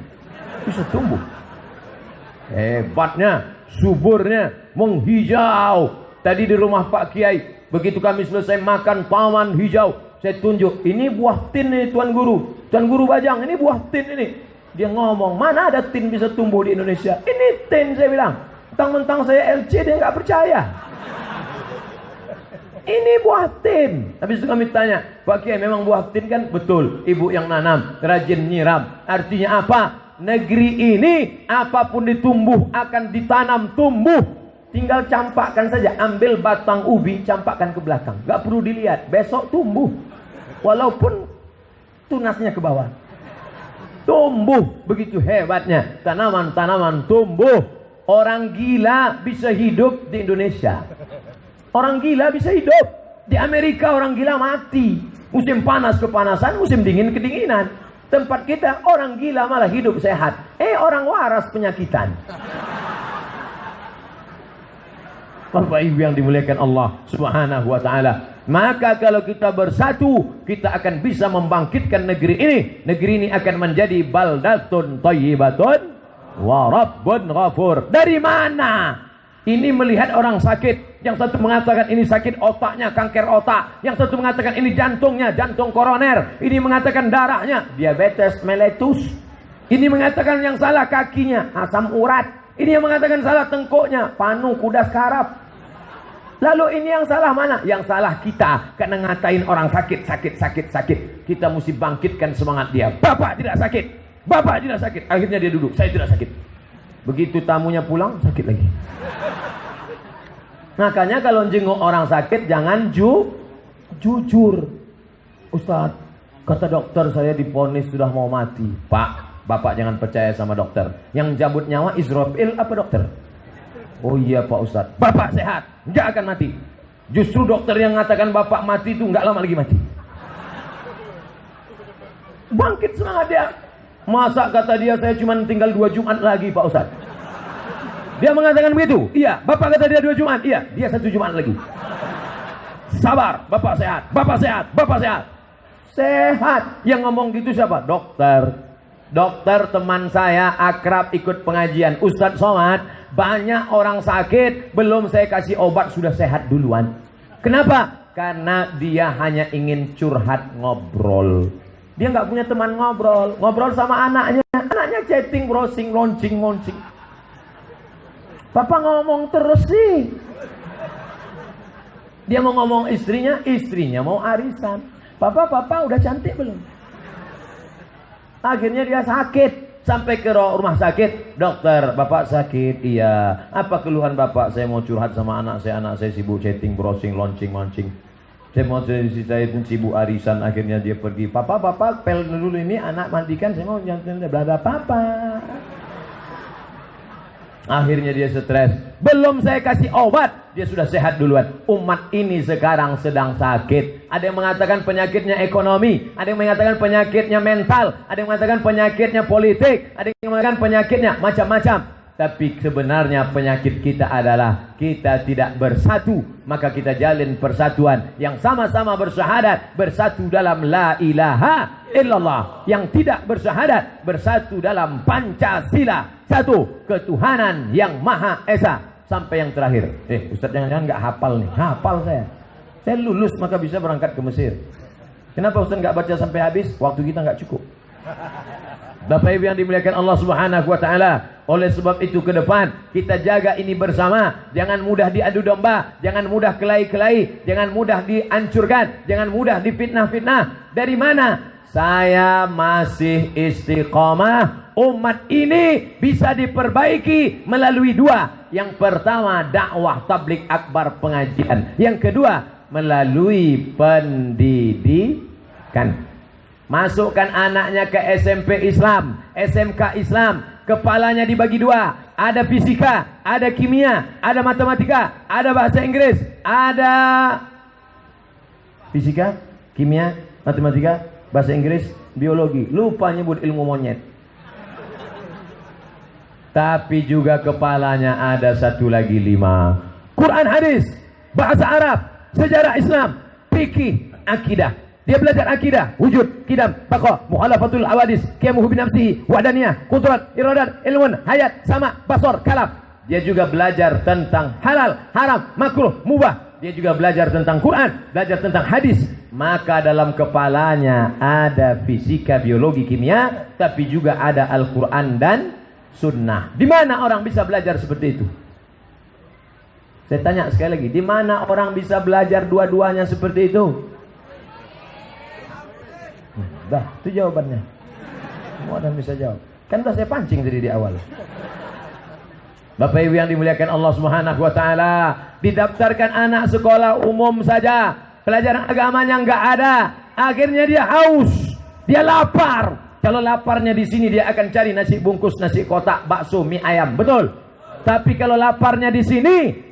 bisa tumbuh. Hebatnya, suburnya, menghijau. Tadi di rumah Pak Kiai, begitu kami selesai makan taman hijau, saya tunjuk, ini buah tin nih Tuan Guru. Tuan Guru Bajang, ini buah tin ini. Dia ngomong, mana ada tin bisa tumbuh di Indonesia? Ini tin, saya bilang. Mentang-mentang saya LC, dia nggak percaya. Ini buah tin. Habis itu kami tanya, Pak Kiai, memang buah tin kan? Betul, ibu yang nanam, rajin nyiram. Artinya apa? Negeri ini apapun ditumbuh akan ditanam tumbuh. Tinggal campakkan saja, ambil batang ubi, campakkan ke belakang. Gak perlu dilihat, besok tumbuh. Walaupun tunasnya ke bawah. Tumbuh, begitu hebatnya. Tanaman-tanaman tumbuh. Orang gila bisa hidup di Indonesia. Orang gila bisa hidup. Di Amerika orang gila mati. Musim panas kepanasan, musim dingin kedinginan. Tempat kita orang gila malah hidup sehat. Orang waras penyakitan. Bapak Ibu yang dimuliakan Allah Subhanahu wa taala. Maka kalau kita bersatu, kita akan bisa membangkitkan negeri ini. Negeri ini akan menjadi baldatun thayyibatun wa rabbun ghafur. Dari mana? Ini melihat orang sakit. Yang satu mengatakan ini sakit otaknya, kanker otak. Yang satu mengatakan ini jantungnya, jantung koroner. Ini mengatakan darahnya, diabetes mellitus. Ini mengatakan yang salah kakinya, asam urat. Ini yang mengatakan salah tengkuknya, panu kuda sekarap. Lalu ini yang salah mana? Yang salah kita, karena ngatain orang sakit. Kita mesti bangkitkan semangat dia. Bapak tidak sakit, Bapak tidak sakit. Akhirnya dia duduk, saya tidak sakit. Begitu tamunya pulang, sakit lagi. Makanya kalau jenguk orang sakit, jangan jujur. Ustaz, kata dokter saya divonis sudah mau mati. Pak, Bapak jangan percaya sama dokter. Yang cabut nyawa Israfil apa dokter? Oh iya Pak Ustaz, Bapak sehat, nggak akan mati. Justru dokter yang mengatakan Bapak mati itu nggak lama lagi mati. Bangkit semangat dia. Masa kata dia saya cuma tinggal 2 Jumat lagi Pak Ustaz. Dia mengatakan begitu. Iya, Bapak kata dia 2 Jumat. Iya, dia 1 Jumat lagi. Sabar, Bapak sehat, Bapak sehat, Bapak sehat. Sehat. Yang ngomong gitu siapa? Dokter. Dokter teman saya akrab ikut pengajian. Ustadz Somad, banyak orang sakit, belum saya kasih obat sudah sehat duluan. Kenapa? Karena dia hanya ingin curhat ngobrol. Dia nggak punya teman ngobrol. Ngobrol sama anaknya. Anaknya chatting, browsing, launching. Papa ngomong terus sih. Dia mau ngomong istrinya mau arisan. Papa udah cantik belum? Akhirnya dia sakit. Sampai ke rumah sakit. Dokter, Bapak sakit. Iya. Apa keluhan Bapak? Saya mau curhat sama anak saya sibuk chatting, browsing, launching. Saya mau saya sibuk arisan. Akhirnya dia pergi. Papa pel dulu ini anak mandikan. Saya mau jangan berada Papa. Akhirnya dia stres. Belum saya kasih obat, dia sudah sehat duluan. Umat ini sekarang sedang sakit. Ada yang mengatakan penyakitnya ekonomi, ada yang mengatakan penyakitnya mental, ada yang mengatakan penyakitnya politik, ada yang mengatakan penyakitnya macam-macam. Tapi sebenarnya penyakit kita adalah kita tidak bersatu. Maka kita jalin persatuan yang sama-sama bersyahadat, bersatu dalam la ilaha illallah. Yang tidak bersyahadat, bersatu dalam Pancasila. Satu, ketuhanan yang Maha Esa. Sampai yang terakhir. Ustaz jangan-jangan nggak hafal nih. Hafal saya. Saya lulus maka bisa berangkat ke Mesir. Kenapa Ustaz nggak baca sampai habis? Waktu kita nggak cukup. Bapak Ibu yang dimuliakan Allah Subhanahu wa taala. Oleh sebab itu ke depan kita jaga ini bersama. Jangan mudah diadu domba, jangan mudah kelahi-kelahi, jangan mudah dihancurkan, jangan mudah difitnah-fitnah. Dari mana? Saya masih istiqomah. Umat ini bisa diperbaiki melalui 2. Yang pertama dakwah tabligh akbar pengajian. Yang kedua melalui pendidikan. Masukkan anaknya ke SMP Islam, SMK Islam, kepalanya dibagi 2. Ada fisika, ada kimia, ada matematika, ada bahasa Inggris, ada fisika, kimia, matematika, bahasa Inggris, biologi. Lupa nyebut ilmu monyet. Tapi juga kepalanya ada satu lagi 5. Quran hadis, bahasa Arab, sejarah Islam, fikih, akidah. Dia belajar akidah, wujud, kidam, baqa, mukhalafatul hawadis, qiyamuhu binafsihi, wahdaniyah, qudrat, iradat, ilmun, hayat, sama, basar, kalam. Dia juga belajar tentang halal, haram, makruh, mubah. Dia juga belajar tentang Quran, belajar tentang hadis. Maka dalam kepalanya ada fisika, biologi, kimia, tapi juga ada Al-Quran dan Sunnah. Di mana orang bisa belajar seperti itu? Saya tanya sekali lagi, di mana orang bisa belajar dua-duanya seperti itu? Dah, itu jawabannya. Semua orang bisa jawab. Kan sudah saya pancing tadi di awal. Bapak Ibu yang dimuliakan Allah Subhanahu wa taala, didaftarkan anak sekolah umum saja, pelajaran agamanya enggak ada. Akhirnya dia haus, dia lapar. Kalau laparnya di sini dia akan cari nasi bungkus, nasi kotak, bakso, mie ayam, betul? Tapi kalau laparnya di sini,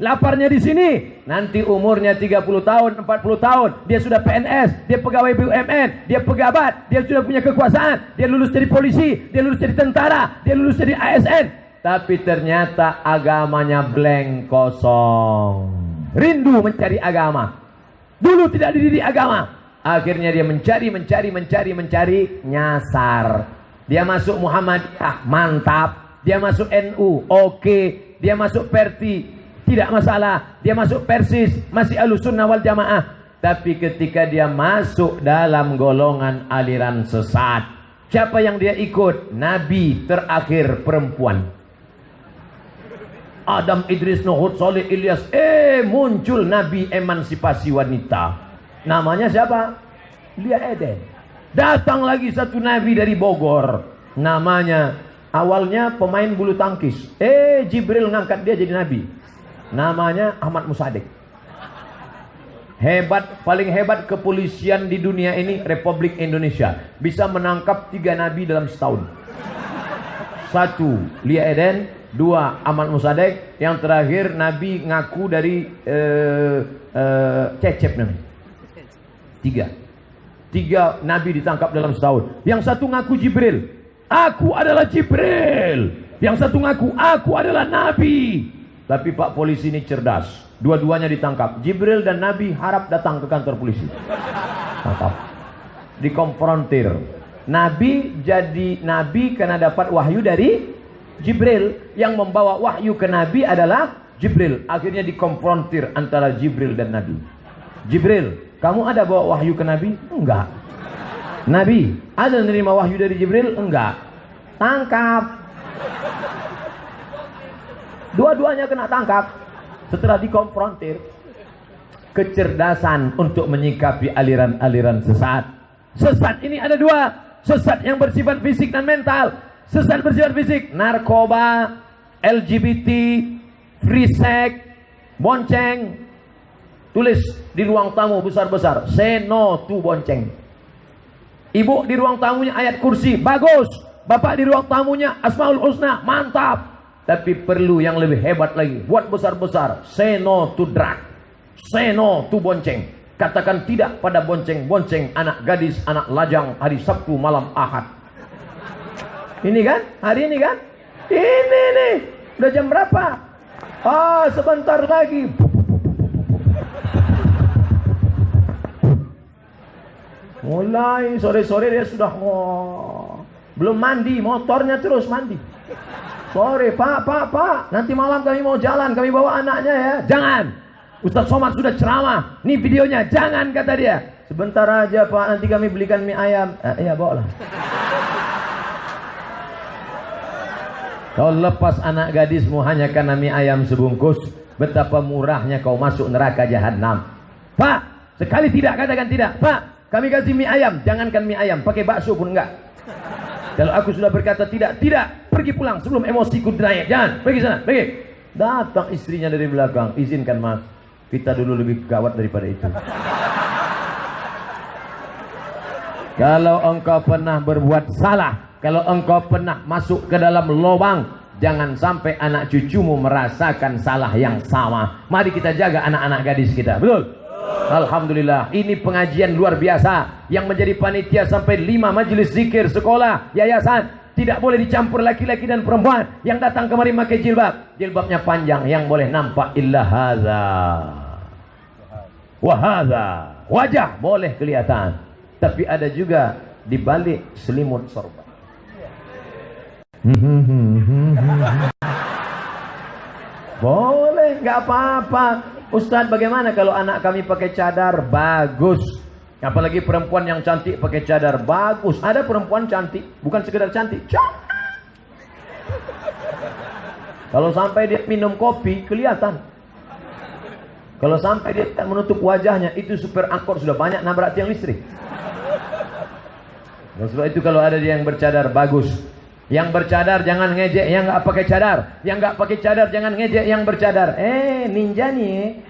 nanti umurnya 30 tahun, 40 tahun, dia sudah PNS, dia pegawai BUMN, dia pejabat, dia sudah punya kekuasaan, dia lulus dari polisi, dia lulus dari tentara, dia lulus dari ASN. Tapi ternyata agamanya blank, kosong. Rindu mencari agama. Dulu tidak dididik agama. Akhirnya dia mencari, nyasar. Dia masuk Muhammadiyah, mantap. Dia masuk NU, oke. Dia masuk Perti, tidak masalah. Dia masuk Persis, masih Ahlussunnah wal Jamaah. Tapi ketika dia masuk dalam golongan aliran sesat, siapa yang dia ikut? Nabi terakhir perempuan. Adam, Idris, Nuh, Hud, Saleh, Ilyas. Muncul Nabi emansipasi wanita. Namanya siapa? Lia Eden. Datang lagi satu Nabi dari Bogor. Namanya, awalnya pemain bulu tangkis. Jibril ngangkat dia jadi Nabi. Namanya Ahmad Musaddiq. Hebat, paling hebat kepolisian di dunia ini Republik Indonesia. Bisa menangkap 3 Nabi dalam setahun. 1, Lia Eden. 2, Ahmad Musaddiq. Yang terakhir Nabi ngaku dari Cecep namanya. 3 Nabi ditangkap dalam setahun. Yang satu ngaku Jibril, aku adalah Jibril. Yang satu ngaku, aku adalah Nabi. Tapi Pak polisi ini cerdas, dua-duanya ditangkap. Jibril dan Nabi harap datang ke kantor polisi. Tangkap, dikonfrontir. Nabi jadi Nabi karena dapat wahyu dari Jibril. Yang membawa wahyu ke Nabi adalah Jibril. Akhirnya dikonfrontir antara Jibril dan Nabi. Jibril, kamu ada bawa wahyu ke Nabi? Enggak. Nabi, ada menerima wahyu dari Jibril? Enggak. Tangkap. Dua-duanya kena tangkap. Setelah dikonfrontir, kecerdasan untuk menyikapi aliran-aliran sesat. Sesat ini ada 2. Sesat yang bersifat fisik dan mental. Sesat bersifat fisik, narkoba, LGBT, free sex, bonceng. Tulis di ruang tamu besar-besar, say no to bonceng. Ibu di ruang tamunya ayat kursi, bagus. Bapak di ruang tamunya Asmaul Husna, mantap. Tapi perlu yang lebih hebat lagi, buat besar-besar, say no to drug, say no to bonceng. Katakan tidak pada bonceng-bonceng anak gadis, anak lajang hari Sabtu malam Ahad. Ini kan, hari ini kan, ini nih, udah jam berapa? Sebentar lagi. Mulai sore-sore dia sudah belum mandi, motornya terus mandi. Sore, Pak, nanti malam kami mau jalan, kami bawa anaknya ya. Jangan, Ustaz Somad sudah ceramah, nih videonya, jangan kata dia. Sebentar aja Pak, nanti kami belikan mie ayam. Iya bawalah. Kau lepas anak gadismu hanya karena mie ayam sebungkus, betapa murahnya kau masuk neraka jahanam. Pak, sekali tidak katakan tidak. Pak, kami kasih mie ayam, jangankan mie ayam, pakai bakso pun enggak. Kalau aku sudah berkata tidak, pergi pulang sebelum emosiku naik. Jangan, pergi sana, pergi. Datang istrinya dari belakang, izinkan Mas, kita dulu lebih gawat daripada itu. Kalau engkau pernah berbuat salah, kalau engkau pernah masuk ke dalam lubang, jangan sampai anak cucumu merasakan salah yang sama. Mari kita jaga anak-anak gadis kita, betul? Alhamdulillah, ini pengajian luar biasa. Yang menjadi panitia sampai 5 majelis zikir sekolah, yayasan. Tidak boleh dicampur laki-laki dan perempuan. Yang datang kemari pakai jilbab, jilbabnya panjang, yang boleh nampak illa hadza wa hadza. Wajah boleh kelihatan, tapi ada juga di balik selimut sorban. Boleh, nggak apa-apa. Ustadz, bagaimana kalau anak kami pakai cadar? Bagus. Apalagi perempuan yang cantik pakai cadar, bagus. Ada perempuan cantik, bukan sekedar cantik, kalau sampai dia minum kopi, kelihatan. Kalau sampai dia menutup wajahnya, itu supir angkot sudah banyak nabrak tiang listrik. Dan sebab itu kalau ada dia yang bercadar, bagus. Yang bercadar jangan ngejek yang nggak pakai cadar. Yang nggak pakai cadar jangan ngejek yang bercadar. Ninja nih.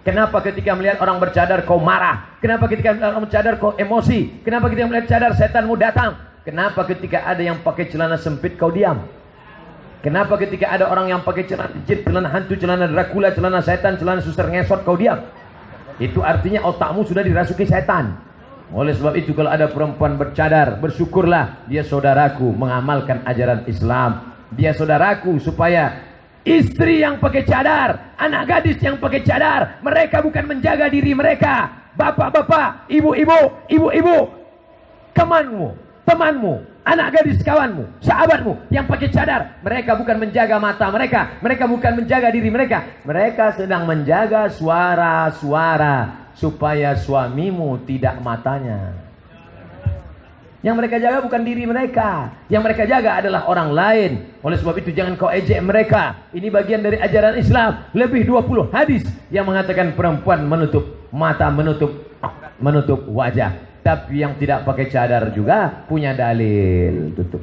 Kenapa ketika melihat orang bercadar kau marah? Kenapa ketika melihat orang bercadar kau emosi? Kenapa ketika melihat cadar setanmu datang? Kenapa ketika ada yang pakai celana sempit kau diam? Kenapa ketika ada orang yang pakai celana jin, celana hantu, celana Dracula, celana setan, celana suster ngesot kau diam? Itu artinya otakmu sudah dirasuki setan. Oleh sebab itu kalau ada perempuan bercadar, bersyukurlah dia saudaraku mengamalkan ajaran Islam. Dia saudaraku supaya istri yang pakai cadar, anak gadis yang pakai cadar, mereka bukan menjaga diri mereka. Bapak-bapak, ibu-ibu, temanmu, anak gadis kawanmu, sahabatmu yang pakai cadar, mereka bukan menjaga mata mereka, mereka bukan menjaga diri mereka, mereka sedang menjaga suara-suara supaya suamimu tidak matanya. Yang mereka jaga bukan diri mereka, yang mereka jaga adalah orang lain. Oleh sebab itu jangan kau ejek mereka. Ini bagian dari ajaran Islam. Lebih 20 hadis yang mengatakan perempuan menutup mata, menutup wajah. Tapi yang tidak pakai cadar juga punya dalil tutup.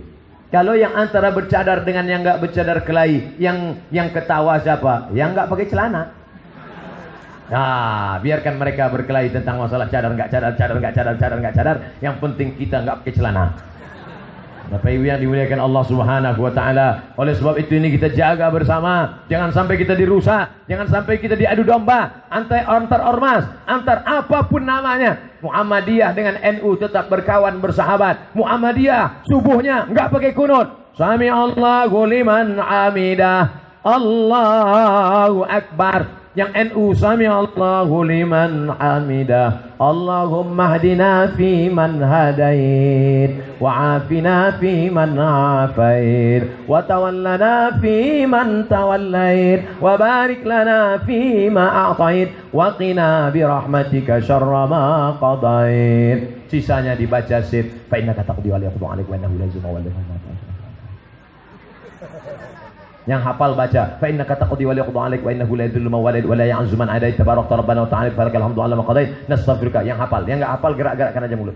Kalau yang antara bercadar dengan yang nggak bercadar kelahi, yang ketawa siapa? Yang nggak pakai celana. Nah, biarkan mereka berkelahi tentang masalah cadar nggak cadar, cadar nggak cadar, cadar nggak cadar. Yang penting kita nggak pakai celana. Bapak Ibu yang dimuliakan Allah Subhanahu wa taala. Oleh sebab itu ini kita jaga bersama. Jangan sampai kita dirusak, jangan sampai kita diadu domba antar ormas, antar apapun namanya. Muhammadiyah dengan NU tetap berkawan bersahabat. Muhammadiyah subuhnya enggak pakai kunut. Sami Allahu liman hamidah. Allahu akbar. Yang NU sami Allahu liman hamidah. Allahumma hdina fi man hadait wa afina fi man afait wa tawallana fi man tawallait wa barik lana fi ma a'tait wa qina bi rahmatika syarra ma qadait. Sisanya dibaca sip fa innaka taqdi wa la yuqda 'alaika wa innahu la yuzillu wa la yu'adhibu. Yang hafal baca fa innaka taqdi wa la yuqda 'alaika wa innahu la yadhillu man walid wa la ya'zu man adait tabarakta rabbana wa ta'ala falakal hamdu 'ala ma qadait nastaghfiruka. Yang hafal, yang enggak hafal gerak-gerakkan aja mulut.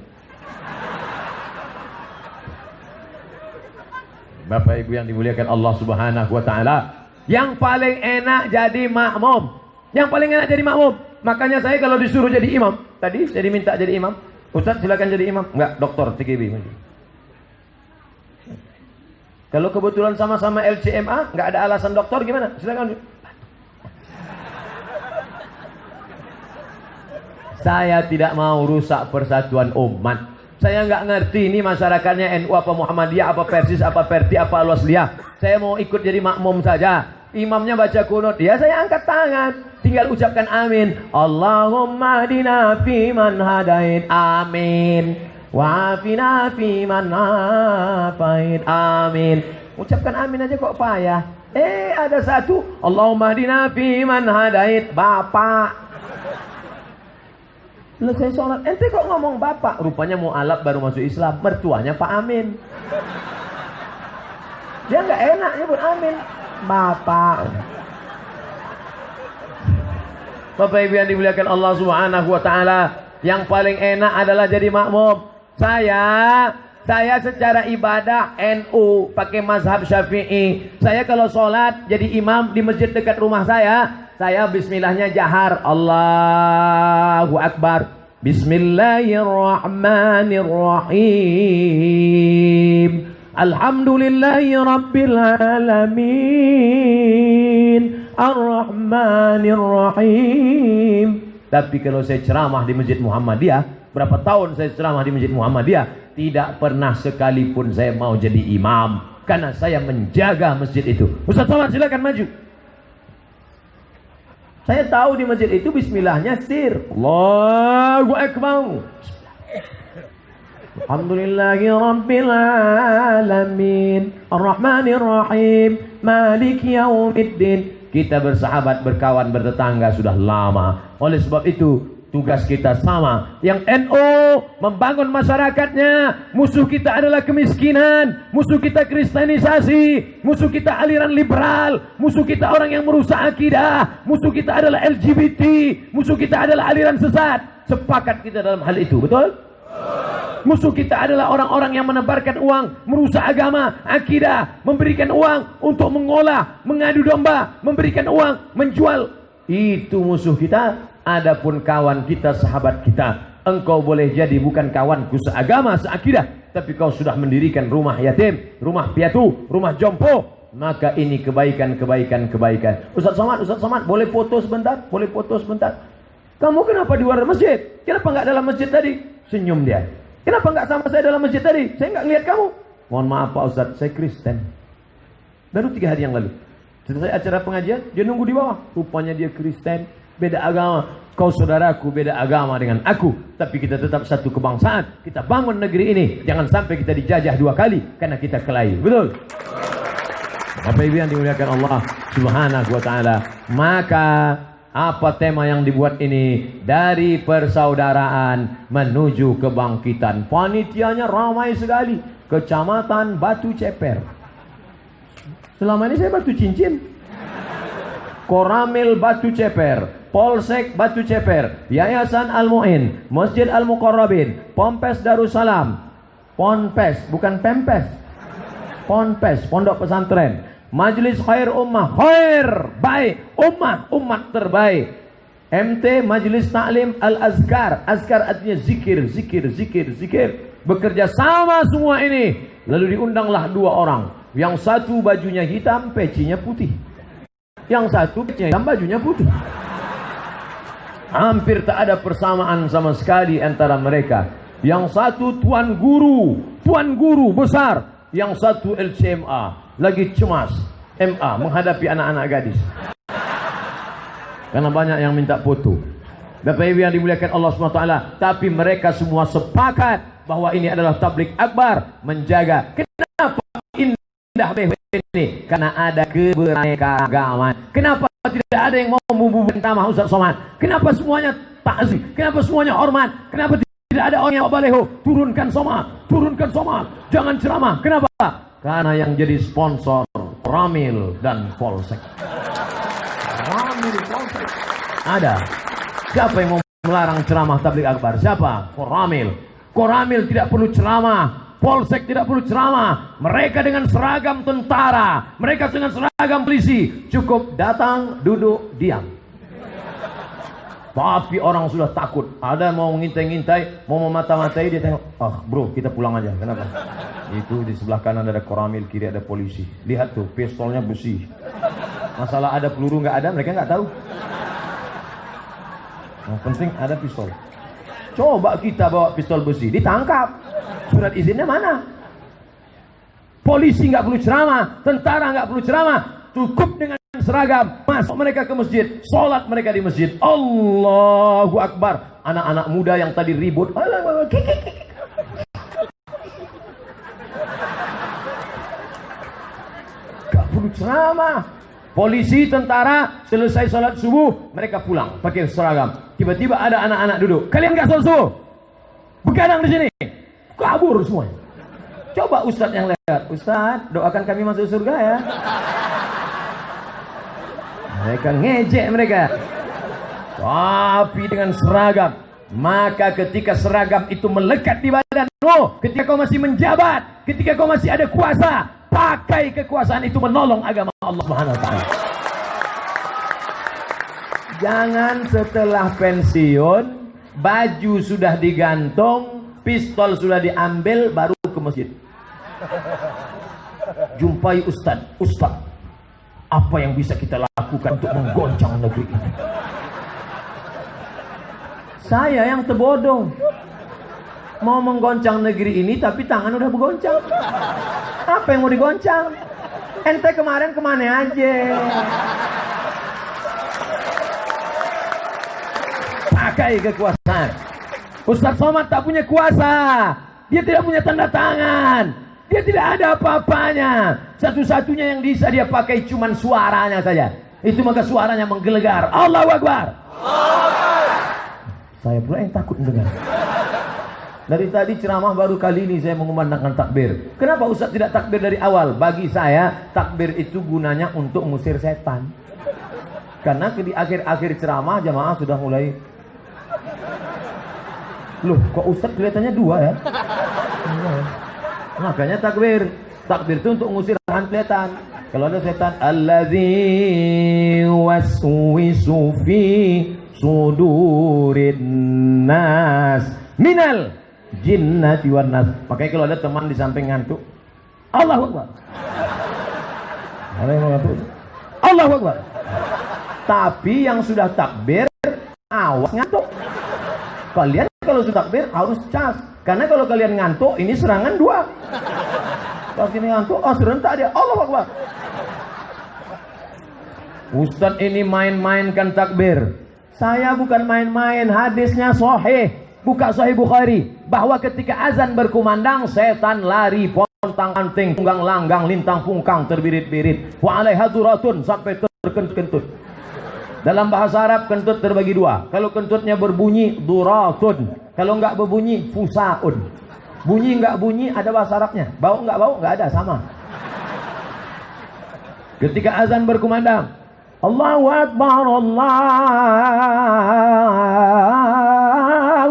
Bapak Ibu yang dimuliakan Allah Subhanahu wa taala, yang paling enak jadi makmum. Yang paling enak jadi makmum. Makanya saya kalau disuruh jadi imam, tadi saya diminta jadi imam. Ustaz silakan jadi imam. Enggak, doktor TGB. Kalau kebetulan sama-sama LCMA, nggak ada alasan dokter gimana? Silakan. Saya tidak mau rusak persatuan umat. Saya nggak ngerti ini masyarakatnya NU apa Muhammadiyah apa Persis apa Perti apa Al-Wasliyah. Saya mau ikut jadi makmum saja. Imamnya baca kunut, ya saya angkat tangan. Tinggal ucapkan amin. Allahumma hdina fi man hadait. Amin. Wa'afina fi man afait. Amin. Ucapkan amin aja kok payah. Ada satu Allahumma hdina fi man hadait. Bapak selesai sholat ente kok ngomong bapak. Rupanya mu'alaf baru masuk Islam. Mertuanya Pak Amin. Dia nggak enak nyebut amin. Bapak. Bapak Ibu yang dimuliakan Allah Subhanahu wa taala, yang paling enak adalah jadi makmum. Saya secara ibadah NU pakai mazhab Syafi'i. Saya kalau sholat jadi imam di masjid dekat rumah saya bismillahnya jahar. Allahu Akbar. Bismillahirrahmanirrahim. Alhamdulillahi Rabbil Alamin. Ar-Rahmanir-Rahim. Tapi kalau saya ceramah di Masjid Muhammadiyah, berapa tahun saya ceramah di Masjid Muhammadiyah, tidak pernah sekalipun saya mau jadi imam, karena saya menjaga masjid itu. Ustaz Somad silakan maju. Saya tahu di masjid itu bismillahnya sir. Allahu Akbar. Alhamdulillahi Rabbil Alamin Ar-Rahmanir Rahim Maliki Yaumiddin. Kita bersahabat, berkawan, bertetangga sudah lama. Oleh sebab itu tugas kita sama. Yang NU membangun masyarakatnya. Musuh kita adalah kemiskinan. Musuh kita kristenisasi. Musuh kita aliran liberal. Musuh kita orang yang merusak akidah. Musuh kita adalah LGBT. Musuh kita adalah aliran sesat. Sepakat kita dalam hal itu, betul? Musuh kita adalah orang-orang yang menebarkan uang, merusak agama, akidah, memberikan uang untuk mengolah, mengadu domba, memberikan uang, menjual. Itu musuh kita. Adapun kawan kita, sahabat kita, engkau boleh jadi bukan kawanku seagama, seakidah, tapi kau sudah mendirikan rumah yatim, rumah piatu, rumah jompo, maka ini kebaikan. Ustaz Somad, boleh foto sebentar? Boleh foto sebentar? Kamu kenapa di luar masjid? Kenapa nggak dalam masjid tadi? Senyum dia. Kenapa nggak sama saya dalam masjid tadi? Saya nggak lihat kamu. Mohon maaf Pak Ustaz, saya Kristen. Baru 3 hari yang lalu. Setelah acara pengajian, dia nunggu di bawah. Rupanya dia Kristen, beda agama. Kau saudaraku beda agama dengan aku, tapi kita tetap satu kebangsaan. Kita bangun negeri ini. Jangan sampai kita dijajah 2 kali karena kita kelahi. Betul? Bapak Ibu yang dimuliakan Allah Subhanahu wa taala. Maka apa tema yang dibuat ini? Dari persaudaraan menuju kebangkitan. Panitianya ramai sekali. Kecamatan Batu Ceper. Selama ini saya Batu Cincin. Koramil Batu Ceper, Polsek Batu Ceper, Yayasan Al-Mu'in, Masjid Al-Muqarrabin, Pompes Darussalam, Ponpes, bukan Pempes, Ponpes, Pondok Pesantren, Majelis Khair Ummah, Khair, baik, Ummah, umat terbaik, MT Majelis Ta'lim Al-Azkar, Azkar artinya zikir, bekerja sama semua ini. Lalu diundanglah 2 orang, yang satu bajunya hitam, pecinya putih. Yang satu yang bajunya putih. Hampir tak ada persamaan sama sekali antara mereka. Yang satu tuan guru besar. Yang satu LCMA, lagi cemas MA menghadapi anak-anak gadis. Karena banyak yang minta foto. Bapak Ibu yang dimuliakan Allah SWT. Tapi mereka semua sepakat bahwa ini adalah tabligh akbar, menjaga. Kenapa indah ini? Karena ada keberagaman. Kenapa tidak ada yang mau membubuhkan tamah Ustaz Somad? Kenapa semuanya takzim? Kenapa semuanya hormat? Kenapa tidak ada orang yang baleho? Turunkan Somad, jangan ceramah. Kenapa? Karena yang jadi sponsor Ramil dan Polsek. Ramil, Polsek. Ada. Siapa yang mau melarang ceramah tabligh akbar? Siapa? Koramil tidak perlu ceramah. Polsek tidak perlu ceramah. Mereka dengan seragam tentara, mereka dengan seragam polisi, cukup datang, duduk, diam. Tapi orang sudah takut. Ada mau ngintai-ngintai, mau memata-matai, dia tengok, bro, kita pulang aja. Kenapa? Itu di sebelah kanan ada Koramil, kiri ada polisi. Lihat tuh, pistolnya besi. Masalah ada peluru nggak ada, mereka nggak tahu. Yang penting ada pistol. Coba kita bawa pistol besi, ditangkap. Surat izinnya mana? Polisi nggak perlu ceramah, tentara nggak perlu ceramah, cukup dengan seragam. Masuk mereka ke masjid, sholat mereka di masjid. Allahu Akbar. Anak-anak muda yang tadi ribut, nggak perlu ceramah. Polisi, tentara, selesai sholat subuh, mereka pulang pakai seragam. Tiba-tiba ada anak-anak duduk. Kalian nggak sholat subuh? Begadang di sini. Kabur semuanya. Coba Ustadz yang lewat, Ustadz doakan kami masuk surga ya. Mereka ngejek mereka. Tapi dengan seragam. Maka ketika seragam itu melekat di badanmu, ketika kau masih menjabat, ketika kau masih ada kuasa, pakai kekuasaan itu menolong agama Allah Subhanahu wa taala. Jangan setelah pensiun, baju sudah digantung, pistol sudah diambil, baru ke masjid. Jumpai Ustaz, apa yang bisa kita lakukan untuk menggoncang negeri ini? Saya yang terbodoh, mau menggoncang negeri ini tapi tangan udah bergoncang. Apa yang mau digoncang? Ente kemarin kemana aja? pakai kekuasaan. Ustaz Somad tak punya kuasa, dia tidak punya tanda tangan, dia tidak ada apa-apanya. Satu-satunya yang bisa dia pakai cuman suaranya saja. Itu maka suaranya menggelegar. Allahu Akbar. Saya pula yang takut mendengar. Dari tadi ceramah baru kali ini saya mengumandangkan takbir. Kenapa Ustaz tidak takbir dari awal? Bagi saya takbir itu gunanya untuk mengusir setan. Karena di akhir-akhir ceramah jamaah sudah mulai, loh kok Ustaz kelihatannya dua ya? Makanya takbir. Takbir itu untuk mengusir setan. Kalau ada setan, allazi waswisu fi sudurin nas minal jinnati wan nas. Makanya kalau ada teman di samping ngantuk, Allahu Akbar. Ada yang ngantuk, Allahu Akbar. Tapi yang sudah takbir, awas ngantuk. Kalian kalau sudah takbir harus cas. Karena kalau kalian ngantuk, ini serangan dua. Kalau ini ngantuk, oh serentak dia, Allahu Akbar. Ustaz ini main-mainkan takbir. Saya bukan main-main, hadisnya sahih. Buka Sahih Bukhari bahwa ketika azan berkumandang, setan lari pontang-panting, tunggang langgang, lintang pungkang, terbirit-birit. Wa alaiha duratun, sampai terkentut-kentut. Dalam bahasa Arab kentut terbagi dua. Kalau kentutnya berbunyi duratun, kalau enggak berbunyi fusaun. Bunyi enggak bunyi ada bahasa Arabnya. Bau enggak ada, sama. Ketika azan berkumandang, Allahu Akbar, Allahu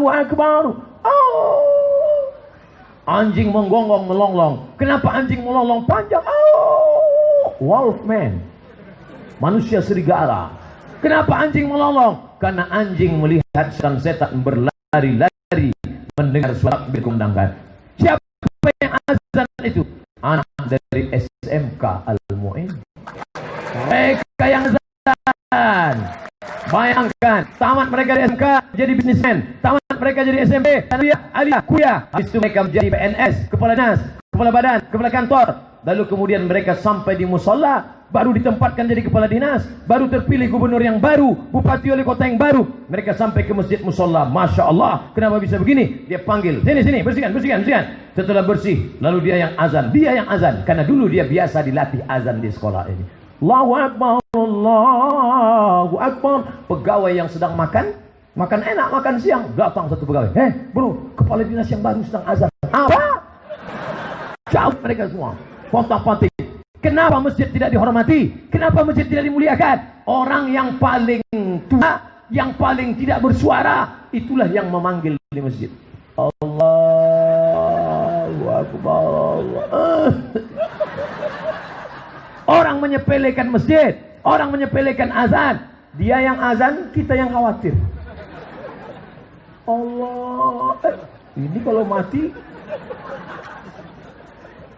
Akbar. Oh. Anjing menggonggong melonglong. Kenapa anjing melonglong panjang? Oh. Wolfman. Manusia serigala. Kenapa anjing melonglong? Karena anjing melihat setan berlari-lari mendengar suara takbir kumandangkan. Siapa yang azan itu? Anak dari SMK Al-Mu'in. Mereka yang azan. Bayangkan, tamat mereka dari SMK jadi bisnismen, tamat mereka jadi SMP, aliyah, kuliah. Habis itu mereka menjadi PNS, kepala dinas, kepala badan, kepala kantor. Lalu kemudian mereka sampai di musola, baru ditempatkan jadi kepala dinas, baru terpilih gubernur yang baru, bupati wali kota yang baru. Mereka sampai ke masjid musola. Masya Allah, kenapa bisa begini? Dia panggil, sini, bersihkan. Setelah bersih, lalu dia yang azan, karena dulu dia biasa dilatih azan di sekolah ini. Allahu Akbar, Allahu Akbar. Pegawai yang sedang makan enak, makan siang, datang satu pegawai. Bro, kepala dinas yang baru sedang azan. Apa? Jauh mereka semua, pontang-panting. Kenapa masjid tidak dihormati? Kenapa masjid tidak dimuliakan? Orang yang paling tua, yang paling tidak bersuara, itulah yang memanggil di masjid. Allahu Akbar, Allah. Orang menyepelekan masjid, orang menyepelekan azan. Dia yang azan, kita yang khawatir. Allah, ini kalau mati.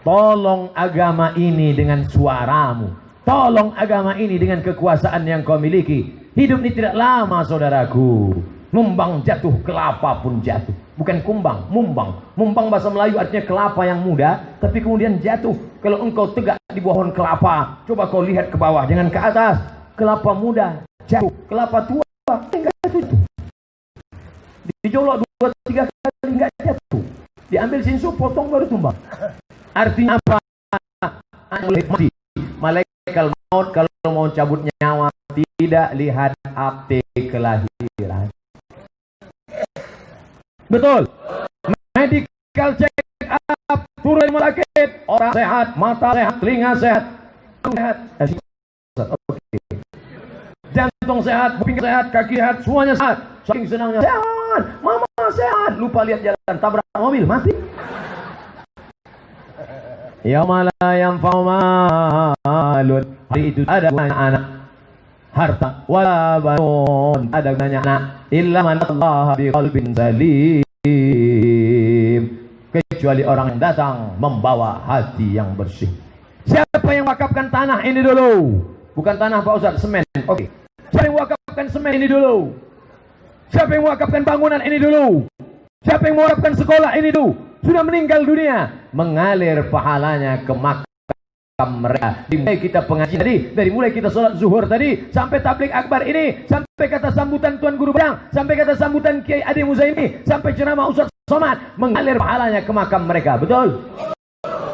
Tolong agama ini dengan suaramu. Tolong agama ini dengan kekuasaan yang kau miliki. Hidup ini tidak lama, saudaraku. Numbang jatuh, kelapa pun jatuh. Bukan kumbang, mumbang. Mumbang bahasa Melayu artinya kelapa yang muda, tapi kemudian jatuh. Kalau engkau tegak di bawah pohon kelapa, coba kau lihat ke bawah, jangan ke atas. Kelapa muda jatuh, kelapa tua enggak jatuh. Dijolok 2-3 kali enggak jatuh. Diambil sinsu, potong baru tumbang. Artinya apa? Mati. Malaikat maut kalau mau cabut nyawa tidak lihat akte kelahiran. Betul. Medical check up, turun rumah sakit, orang sehat, mata sehat, telinga sehat, sehat. Oke. Jantung sehat, kuping sehat, kaki sehat, semuanya sehat. Saking senangnya sehat, mama sehat, lupa lihat jalan, tabrak mobil, mati. Yaumala yanfa'u malun, hari itu ada anak, harta, wala banun, ada gunanya anak, illa man Allah bi qalbin salim, kecuali orang yang datang membawa hati yang bersih. Siapa yang wakafkan tanah ini dulu? Bukan tanah Pak Ustaz, semen. Oke. Siapa yang wakafkan semen ini dulu? Siapa yang wakafkan bangunan ini dulu? Siapa yang mewakafkan sekolah ini dulu? Sudah meninggal dunia, mengalir pahalanya ke Makkah mereka. Dimulai kita pengajian tadi, dari mulai kita sholat zuhur tadi sampai tabligh akbar ini, sampai kata sambutan Tuan Guru Bajang, sampai kata sambutan Kiai Ade Muzaimi, sampai ceramah Ustaz Somad, mengalir pahalanya ke makam mereka. Betul?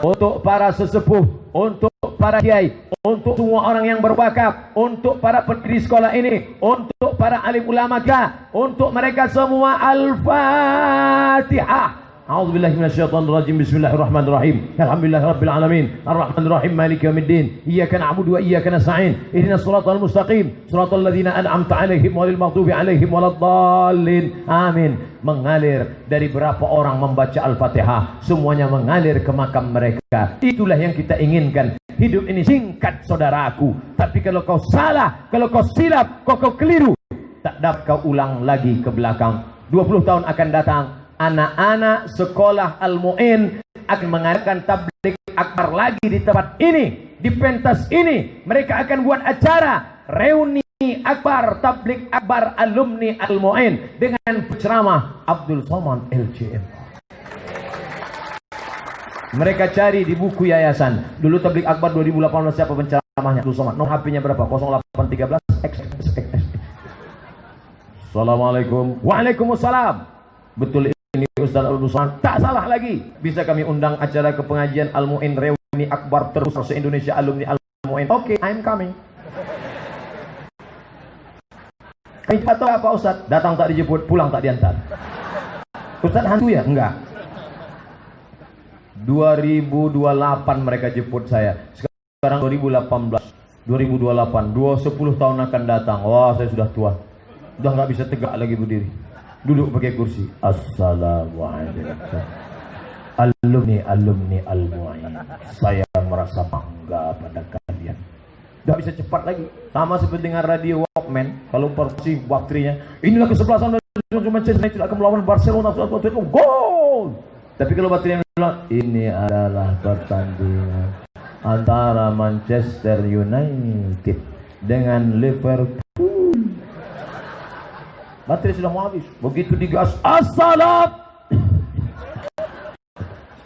Untuk para sesepuh, untuk para kiai, untuk semua orang yang berwakaf, untuk para pendiri sekolah ini, untuk para alim ulama kita, untuk mereka semua. Al-Fatihah. A'udzubillahi minasyaitonir rajim. Bismillahirrahmanirrahim. Alhamdulillahirabbil alamin. Arrahmanir rahim. Maliki yaumiddin. Iyyaka na'budu wa iyyaka nasta'in. Ihdinas shiratal mustaqim. Shiratal ladzina an'amta 'alaihim ghairil maghdubi 'alaihim waladdallin. Amin. Mengalir dari berapa orang membaca Al-Fatihah, semuanya mengalir ke makam mereka. Itulah yang kita inginkan. Hidup ini singkat, saudaraku. Tapi kalau kau salah, kalau kau silap, kalau kau keliru, tak dapat kau ulang lagi ke belakang. 20 tahun akan datang, anak-anak sekolah Al-Mu'in akan mengadakan tabligh akbar lagi di tempat ini, di pentas ini. Mereka akan buat acara reuni akbar, tabligh akbar alumni Al-Mu'in dengan penceramah Abdul Somad LCM. Mereka cari di buku yayasan. Dulu tabligh akbar 2018 siapa penceramahnya? Abdul Somad. Nomor HP-nya berapa? 0813 XXX. Assalamualaikum. Waalaikumsalam. Betul ini Ustaz Abdul Somad, tak salah lagi. Bisa kami undang acara ke pengajian Al-Mu'in reuni akbar terus se-Indonesia alumni Al-Mu'in. Oke, I'm coming. Atau apa Ustaz? Datang tak dijemput, pulang tak diantar. Ustaz hantu ya? Enggak. 2028 mereka jemput saya. Sekarang 2018, 2028, 10 tahun akan datang. Wah, saya sudah tua. Sudah nggak bisa tegak lagi berdiri. Duduk pakai kursi. Assalamualaikum. Alumni Al-Mu'in. Saya merasa bangga pada kalian. Tidak bisa cepat lagi. Sama seperti dengan radio Walkman. Kalau porsi baterainya, inilah kesebelasan Manchester United akan melawan Barcelona. Gol. Tapi kalau baterainya bilang, ini adalah pertandingan antara Manchester United dengan Liverpool. Baterai sudah mau habis. Begitu digas, assalam.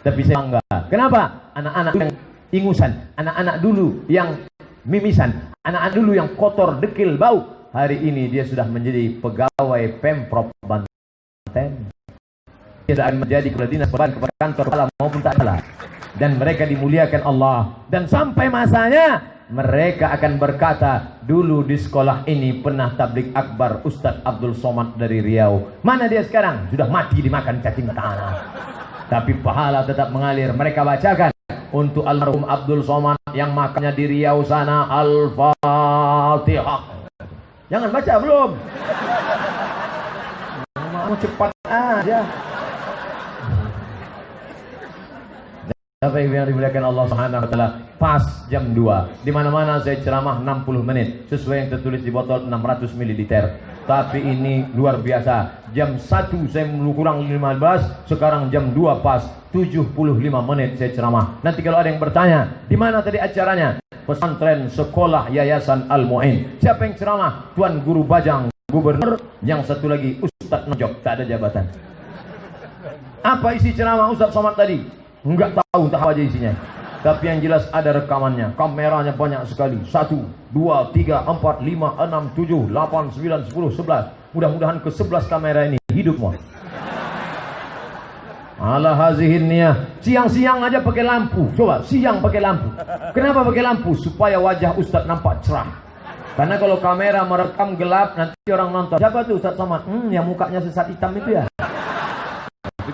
Tapi saya bangga. Kenapa? Anak-anak yang ingusan, anak-anak dulu yang mimisan, anak-anak dulu yang kotor, dekil, bau, hari ini dia sudah menjadi pegawai Pemprov Banten. Dia sudah menjadi kepala dinas kepada kantor kepala maupun tak kalah. Dan mereka dimuliakan Allah. Dan sampai masanya mereka akan berkata, dulu di sekolah ini pernah tabligh akbar Ustadz Abdul Somad dari Riau. Mana dia sekarang? Sudah mati dimakan cacing tanah. Tapi pahala tetap mengalir. Mereka bacakan untuk almarhum Abdul Somad yang makamnya di Riau sana, Al-Fatihah. Jangan baca belum? Mau cepat aja. Bapak Ibu yang dimuliakan Allah Subhanahu wa taala, pas jam 2. Di mana-mana saya ceramah 60 menit sesuai yang tertulis di botol 600 ml. Tapi ini luar biasa. Jam 1 saya kurang 15, sekarang jam 2 pas 75 menit saya ceramah. Nanti kalau ada yang bertanya, di mana tadi acaranya? Pesantren Sekolah Yayasan Al-Mu'in. Siapa yang ceramah? Tuan Guru Bajang, Gubernur. Yang satu lagi Ustadz Nojok, tak ada jabatan. Apa isi ceramah Ustadz Somad tadi? Enggak tahu, tak apa aja isinya. Tapi yang jelas ada rekamannya. Kameranya banyak sekali. 1, 2, 3, 4, 5, 6, 7, 8, 9, 10, 11. Mudah-mudahan ke 11 kamera ini hidup semua. Ala hazihin niyah. Siang-siang aja pakai lampu. Coba siang pakai lampu. Kenapa pakai lampu? Supaya wajah Ustadz nampak cerah. Karena kalau kamera merekam gelap, nanti orang nonton, siapa tuh Ustadz Somad? Yang mukanya sesat hitam itu ya.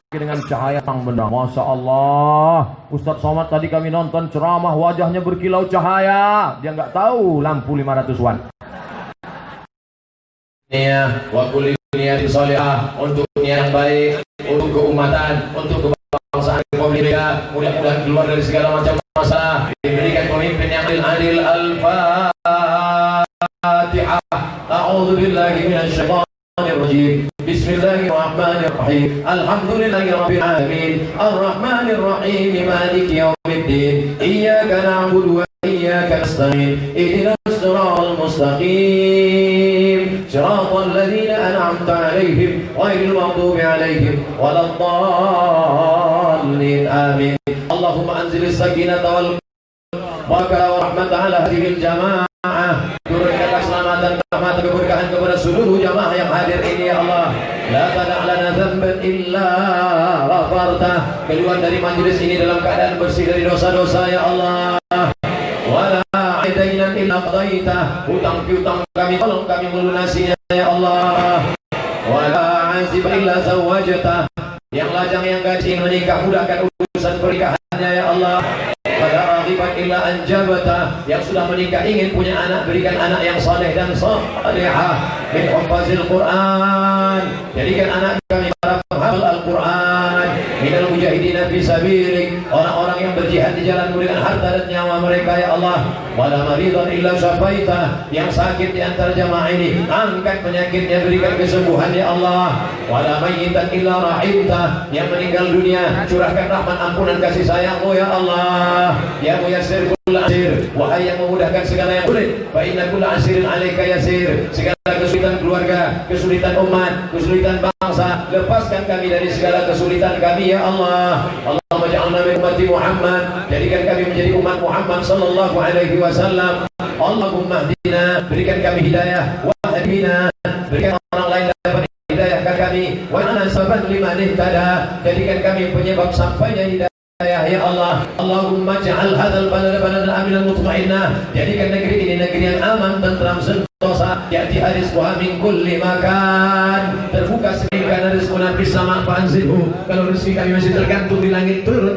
Dengan cahaya yang benar. Masya Allah, Ustadz Somad tadi kami nonton ceramah, wajahnya berkilau cahaya. Dia nggak tahu lampu 500 watt. Niat wa kulli niyatin shalihah, untuk niat yang baik, untuk keumatan, untuk kebangsaan Republika. Mudah-mudahan keluar dari segala macam masalah, diberikan pemimpin yang adil. Al-Fatihah. A'udzu billahi minasyaitonir rajim. Bismillahirrahmanirrahim. Alhamdulillahirabbil alamin. Arrahmanir rahim. Maliki yaumiddin. Iyyaka na'budu wa iyyaka nasta'in. Ihdinas siratal mustaqim. Shiratal ladzina an'amta 'alaihim ghairil maghdubi 'alaihim waladdallin. Amin. Allahumma anzilis sakinata wal ridhaka wa rahmatan ala hadhil jamaah. Turunkan keselamatan, rahmat, keberkahan kepada seluruh jamaah yang hadir ini ya Allah. La tada' lana dzamban illa ghafartah. Keluar dari majelis ini dalam keadaan bersih dari dosa-dosa ya Allah. Wala aidainan illa qadaitah. Hutang piutang kami tolong kami melunasinya ya Allah. Wala azib illa zawajtah. Yang lajang yang gaji menikah mudahkan urusan pernikahannya ya Allah. Pada akibat illa anjabata, yang sudah menikah ingin punya anak, berikan anak yang saleh dan salihah min hufazil Quran. Jadikan anak kami para penghafal Al-Quran, minal mujahidina fi sabilik, orang-orang yang berjihad di jalanmu dengan harta dan nyawa mereka ya Allah. Wala maridan illa syafaita, yang sakit di antara jamaah ini angkat penyakitnya, berikan kesembuhan ya Allah. Wala mayyitan illa rahimta, yang meninggal dunia curahkan rahmat ampunan kasih sayangmu ya Allah. Ya muyassir kulla asir, wahai yang memudahkan segala yang sulit, fa inna kulla asirin alaika yasir. Segala kesulitan keluarga, kesulitan umat, kesulitan bangsa, lepaskan kami dari segala kesulitan kami ya Allah. Allahumma ja'alna min ummati Muhammad, jadikan kami menjadi umat Muhammad sallallahu alaihi wasallam. Allahumma hdina, berikan kami hidayah, wa hadina, berikan orang lain dapat hidayahkan kami, wa ana saban liman ihtada, jadikan kami penyebab sampainya hidayah ya Allah. Allahumma ja'al hadzal balada baladan aminan mutmainnah, jadikan negeri ini negeri yang aman, tentram, sentosa. Ya'ti rizquha min kulli makan, terbuka segala rezeki fis sama' fanzilhu. Kalau rezeki kami masih tergantung di langit, turun